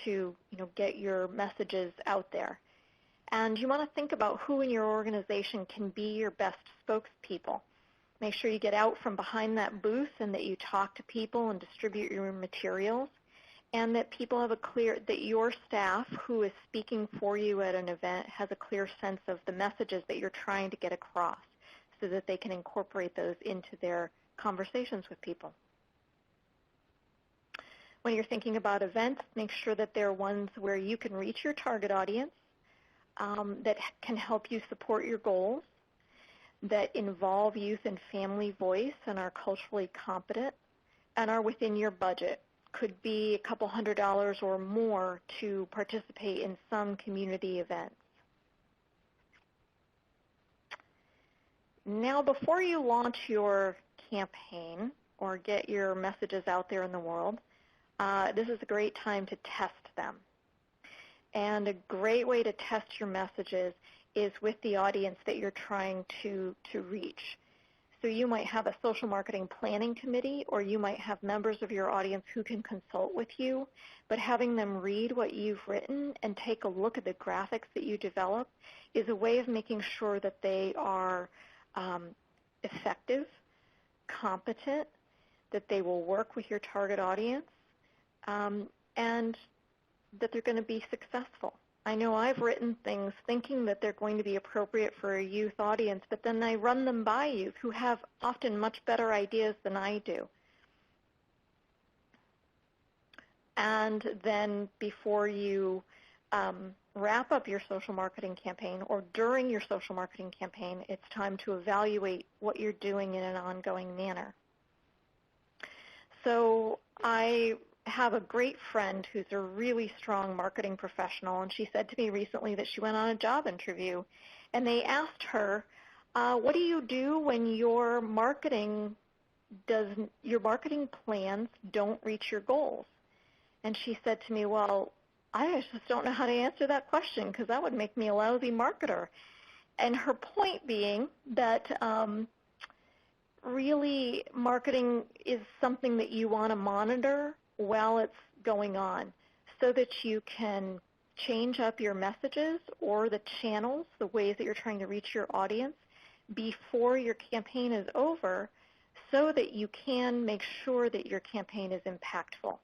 to get your messages out there. And you want to think about who in your organization can be your best spokespeople. Make sure you get out from behind that booth and that you talk to people and distribute your materials, and that people have that your staff who is speaking for you at an event has a clear sense of the messages that you're trying to get across, so that they can incorporate those into their conversations with people. When you're thinking about events, make sure that they're ones where you can reach your target audience, that can help you support your goals, that involve youth and family voice and are culturally competent, and are within your budget. Could be a couple $100 or more to participate in some community events. Now, before you launch your campaign or get your messages out there in the world, this is a great time to test them. And a great way to test your messages is with the audience that you're trying to reach. So you might have a social marketing planning committee, or you might have members of your audience who can consult with you, but having them read what you've written and take a look at the graphics that you develop is a way of making sure that they are effective, competent, that they will work with your target audience, and that they're going to be successful. I know I've written things thinking that they're going to be appropriate for a youth audience, but then I run them by youth who have often much better ideas than I do. And then before you wrap up your social marketing campaign or during your social marketing campaign, it's time to evaluate what you're doing in an ongoing manner. So I have a great friend who's a really strong marketing professional, and she said to me recently that she went on a job interview, and they asked her, what do you do when your marketing plans don't reach your goals? And she said to me, well, I just don't know how to answer that question because that would make me a lousy marketer. And her point being that really marketing is something that you want to monitor while it's going on so that you can change up your messages or the channels, the ways that you're trying to reach your audience before your campaign is over so that you can make sure that your campaign is impactful.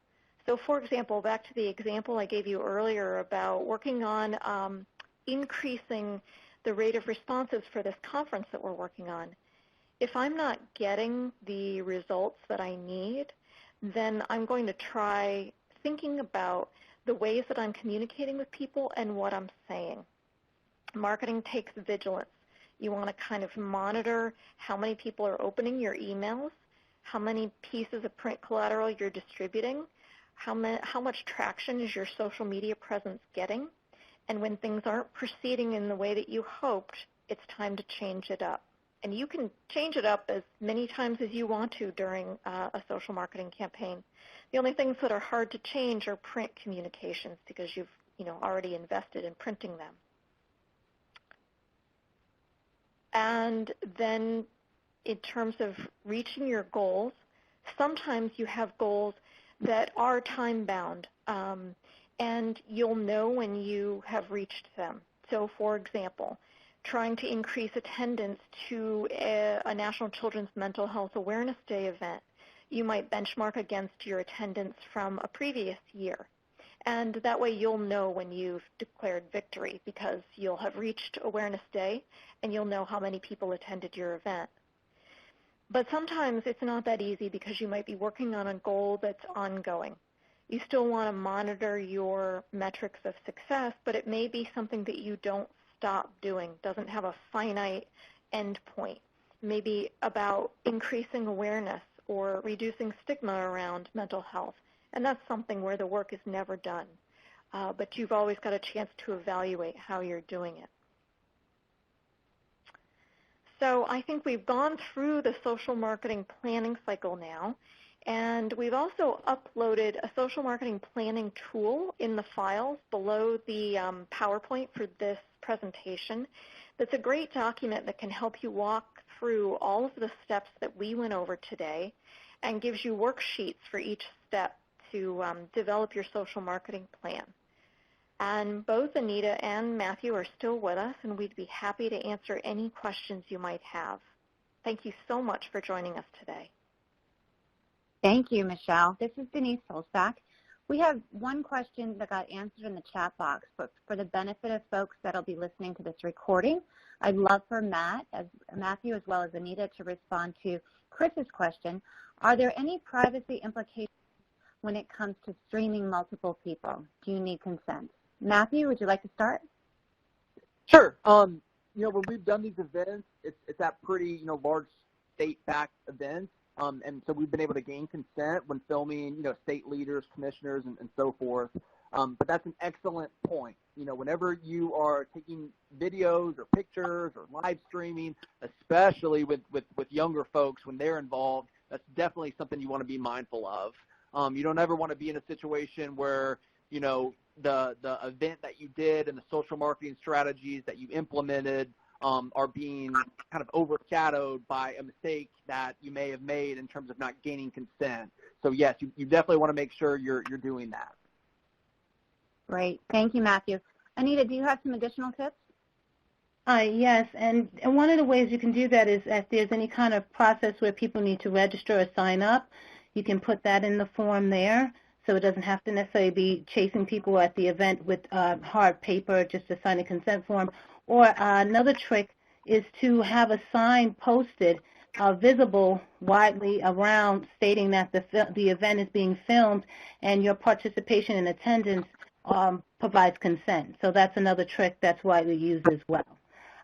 So for example, back to the example I gave you earlier about working on increasing the rate of responses for this conference that we're working on. If I'm not getting the results that I need, then I'm going to try thinking about the ways that I'm communicating with people and what I'm saying. Marketing takes vigilance. You want to kind of monitor how many people are opening your emails, how many pieces of print collateral you're distributing, how much traction is your social media presence getting, and when things aren't proceeding in the way that you hoped, it's time to change it up. And you can change it up as many times as you want to during a social marketing campaign. The only things that are hard to change are print communications because you've already invested in printing them. And then in terms of reaching your goals, sometimes you have goals that are time-bound, and you'll know when you have reached them. So for example, trying to increase attendance to a National Children's Mental Health Awareness Day event, you might benchmark against your attendance from a previous year. And that way you'll know when you've declared victory because you'll have reached Awareness Day and you'll know how many people attended your event. But sometimes it's not that easy because you might be working on a goal that's ongoing. You still want to monitor your metrics of success, but it may be something that you don't stop doing, doesn't have a finite end point. Maybe about increasing awareness or reducing stigma around mental health. And that's something where the work is never done. But you've always got a chance to evaluate how you're doing it. So I think we've gone through the social marketing planning cycle now, and we've also uploaded a social marketing planning tool in the files below the PowerPoint for this presentation. That's a great document that can help you walk through all of the steps that we went over today and gives you worksheets for each step to develop your social marketing plan. And both Anita and Matthew are still with us, and we'd be happy to answer any questions you might have. Thank you so much for joining us today. Thank you, Michelle. This is Denise Holzbach. We have one question that got answered in the chat box, but for the benefit of folks that will be listening to this recording, I'd love for Matthew as well as Anita to respond to Chris's question. Are there any privacy implications when it comes to streaming multiple people? Do you need consent? Matthew, would you like to start? Sure. When we've done these events, it's at pretty, large state-backed events. And so we've been able to gain consent when filming, state leaders, commissioners, and so forth. But that's an excellent point. Whenever you are taking videos or pictures or live streaming, especially with younger folks when they're involved, that's definitely something you want to be mindful of. You don't ever want to be in a situation where, the event that you did and the social marketing strategies that you implemented are being kind of overshadowed by a mistake that you may have made in terms of not gaining consent. So yes, you definitely want to make sure you're doing that. Great. Thank you, Matthew. Anita, do you have some additional tips? Yes, and one of the ways you can do that is if there's any kind of process where people need to register or sign up, you can put that in the form there, so it doesn't have to necessarily be chasing people at the event with hard paper just to sign a consent form. Or another trick is to have a sign posted visible widely around stating that the event is being filmed and your participation and attendance provides consent. So that's another trick that's widely used as well.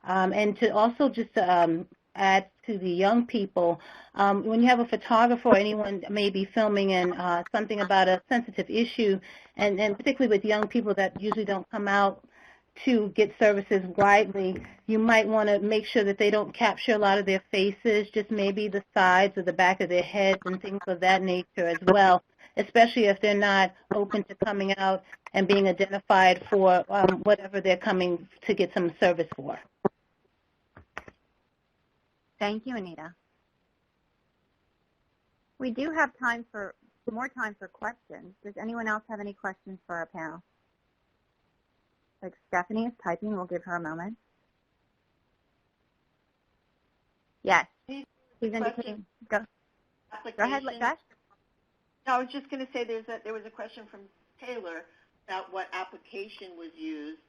And to also just add to the young people, when you have a photographer or anyone maybe filming in something about a sensitive issue, and particularly with young people that usually don't come out to get services widely, you might want to make sure that they don't capture a lot of their faces, just maybe the sides or the back of their heads and things of that nature as well, especially if they're not open to coming out and being identified for whatever they're coming to get some service for. Thank you, Anita. We do have more time for questions. Does anyone else have any questions for our panel? Like Stephanie is typing, we'll give her a moment. Yes, she's indicating. Go ahead, Josh. No, I was just going to say there was a question from Taylor about what application was used,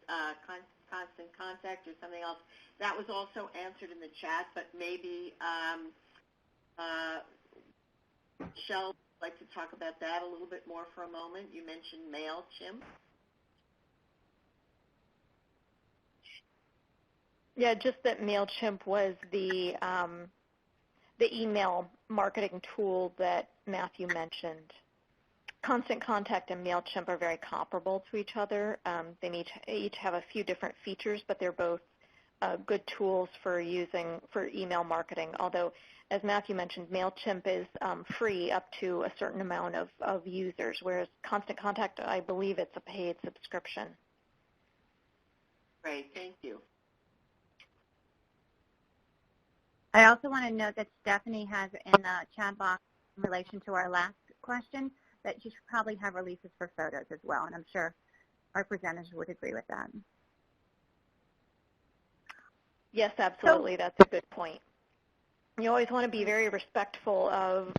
constant contact or something else. That was also answered in the chat, but maybe Michelle would like to talk about that a little bit more for a moment. You mentioned MailChimp. Yeah, just that MailChimp was the email marketing tool that Matthew mentioned. Constant Contact and MailChimp are very comparable to each other. They each have a few different features, but they're both good tools for email marketing. Although, as Matthew mentioned, MailChimp is free up to a certain amount of users, whereas Constant Contact, I believe it's a paid subscription. Great, thank you. I also want to note that Stephanie has in the chat box in relation to our last question that you should probably have releases for photos as well, and I'm sure our presenters would agree with that. Yes, absolutely. That's a good point. You always want to be very respectful of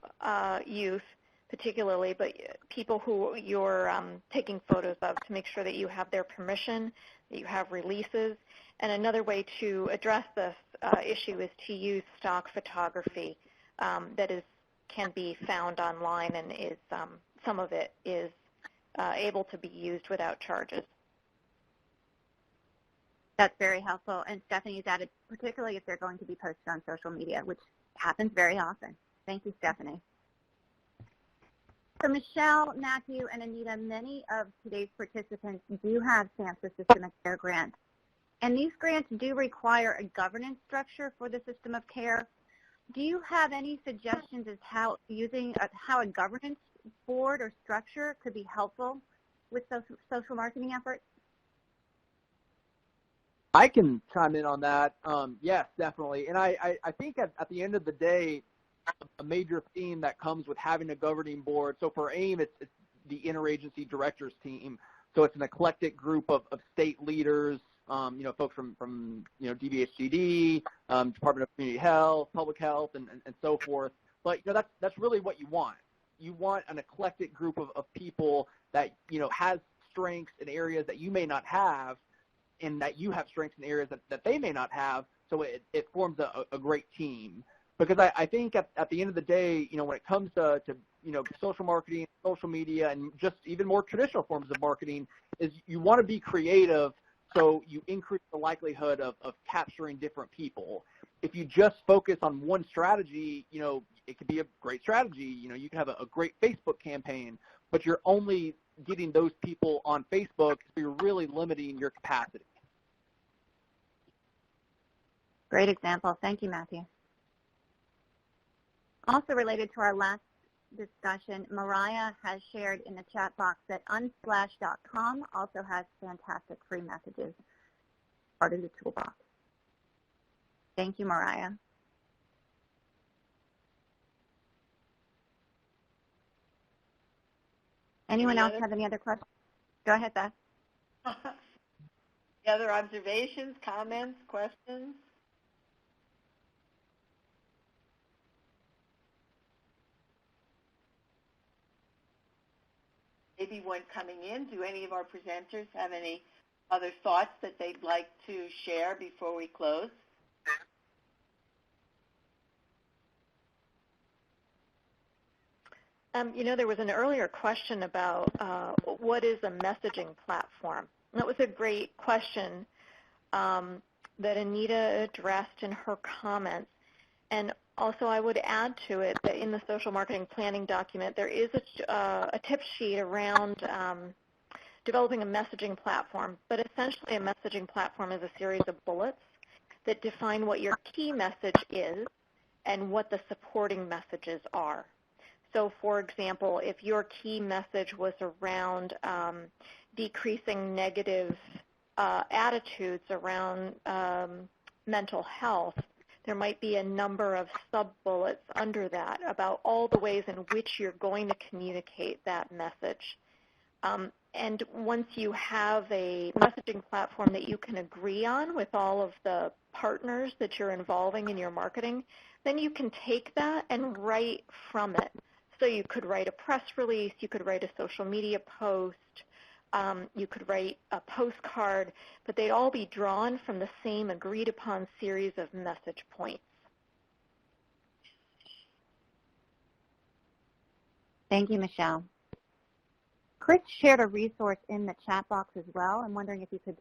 youth, particularly, but people who you're taking photos of, to make sure that you have their permission, that you have releases. And another way to address this issue is to use stock photography that can be found online, and is some of it is able to be used without charges. That's very helpful. And Stephanie's added, particularly if they're going to be posted on social media, which happens very often. Thank you, Stephanie. So Michelle, Matthew, and Anita, many of today's participants do have SAMHSA System of Care grants. And these grants do require a governance structure for the system of care. Do you have any suggestions as how a governance board or structure could be helpful with social marketing efforts? I can chime in on that. Yes, definitely. And I think at the end of the day, a major theme that comes with having a governing board, so for AIME, it's the interagency directors team. So it's an eclectic group of state leaders, folks from DBHGD, Department of Community Health, Public Health, and so forth. But that's really what you want. You want an eclectic group of people that has strengths in areas that you may not have, and that you have strengths in areas that they may not have. So it forms a great team. Because I think at the end of the day, when it comes to social marketing, social media, and just even more traditional forms of marketing, is you want to be creative so you increase the likelihood of capturing different people. If you just focus on one strategy, it could be a great strategy. You can have a great Facebook campaign, but you're only getting those people on Facebook, so you're really limiting your capacity. Great example. Thank you, Matthew. Also related to our last discussion, Mariah has shared in the chat box that unsplash.com also has fantastic free messages, part of the toolbox. Thank you, Mariah. Anyone else have any other questions? Go ahead, Beth. Any other observations, comments, questions? maybe one coming in. Do any of our presenters have any other thoughts that they'd like to share before we close? There was an earlier question about what is a messaging platform. And that was a great question that Anita addressed in her comments. And also I would add to it that in the social marketing planning document, there is a tip sheet around developing a messaging platform. But essentially a messaging platform is a series of bullets that define what your key message is and what the supporting messages are. So, for example, if your key message was around decreasing negative attitudes around mental health, there might be a number of sub-bullets under that about all the ways in which you're going to communicate that message. And once you have a messaging platform that you can agree on with all of the partners that you're involving in your marketing, then you can take that and write from it. So you could write a press release, you could write a social media post, you could write a postcard, but they'd all be drawn from the same agreed upon series of message points. Thank you, Michelle. Chris shared a resource in the chat box as well. I'm wondering if you could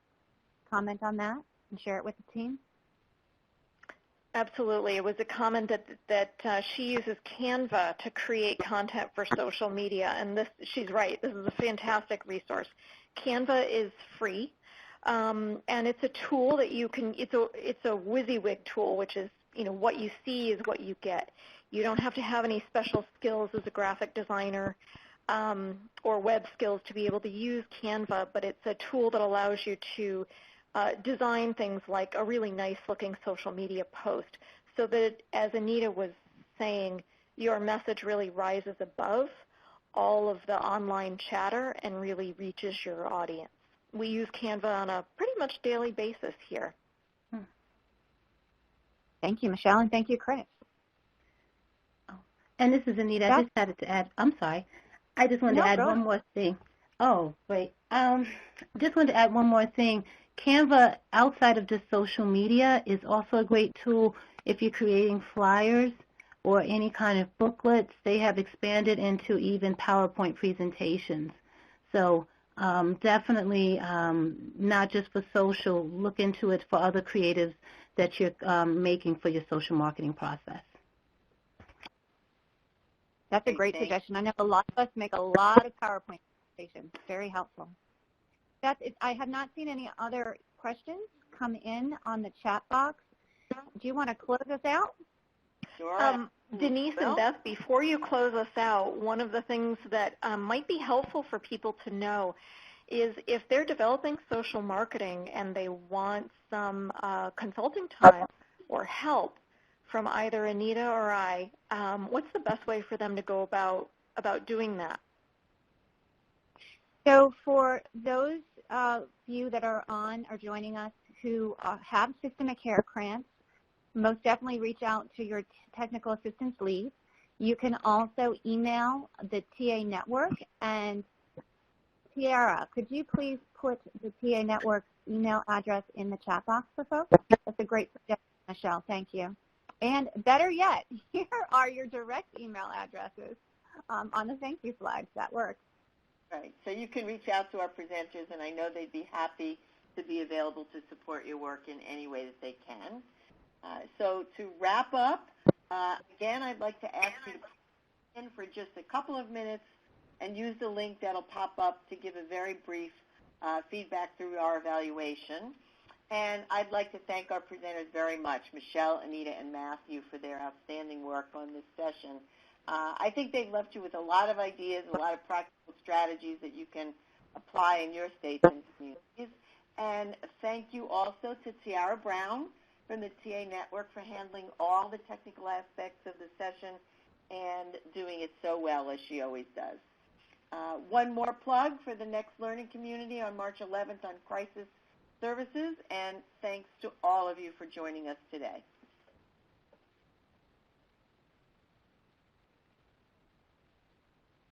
comment on that and share it with the team. Absolutely. It was a comment that she uses Canva to create content for social media, and she's right. This is a fantastic resource. Canva is free, and it's a tool that you can. It's a WYSIWYG tool, which is what you see is what you get. You don't have to have any special skills as a graphic designer or web skills to be able to use Canva, but it's a tool that allows you to design things like a really nice-looking social media post so that, as Anita was saying, your message really rises above all of the online chatter and really reaches your audience. We use Canva on a pretty much daily basis here. Thank you, Michelle, and thank you, Chris. And this is Anita. I just had to add, I'm sorry. I just wanted to add one more thing. Oh, wait. Just wanted to add one more thing. Canva, outside of just social media, is also a great tool if you're creating flyers or any kind of booklets. They have expanded into even PowerPoint presentations. So definitely not just for social, look into it for other creatives that you're making for your social marketing process. That's a great suggestion. I know a lot of us make a lot of PowerPoint presentations. Very helpful. I have not seen any other questions come in on the chat box. Do you want to close us out? Sure. Denise and Beth, before you close us out, one of the things that might be helpful for people to know is if they're developing social marketing and they want some consulting time or help from either Anita or I, what's the best way for them to go about doing that? So for those of you that are on or joining us who have System of Care grants, most definitely reach out to your technical assistance lead. You can also email the TA network. And Tiara, could you please put the TA network's email address in the chat box for folks? That's a great suggestion, Michelle. Thank you. And better yet, here are your direct email addresses on the thank you slides. That works. Right. So you can reach out to our presenters, and I know they'd be happy to be available to support your work in any way that they can. So to wrap up, again, I'd like to ask you to put in for just a couple of minutes and use the link that'll pop up to give a very brief feedback through our evaluation. And I'd like to thank our presenters very much, Michelle, Anita, and Matthew, for their outstanding work on this session. I think they've left you with a lot of ideas, a lot of practical strategies that you can apply in your states and communities. And thank you also to Tiara Brown from the TA Network for handling all the technical aspects of the session and doing it so well, as she always does. One more plug for the next learning community on March 11th on crisis services, and thanks to all of you for joining us today.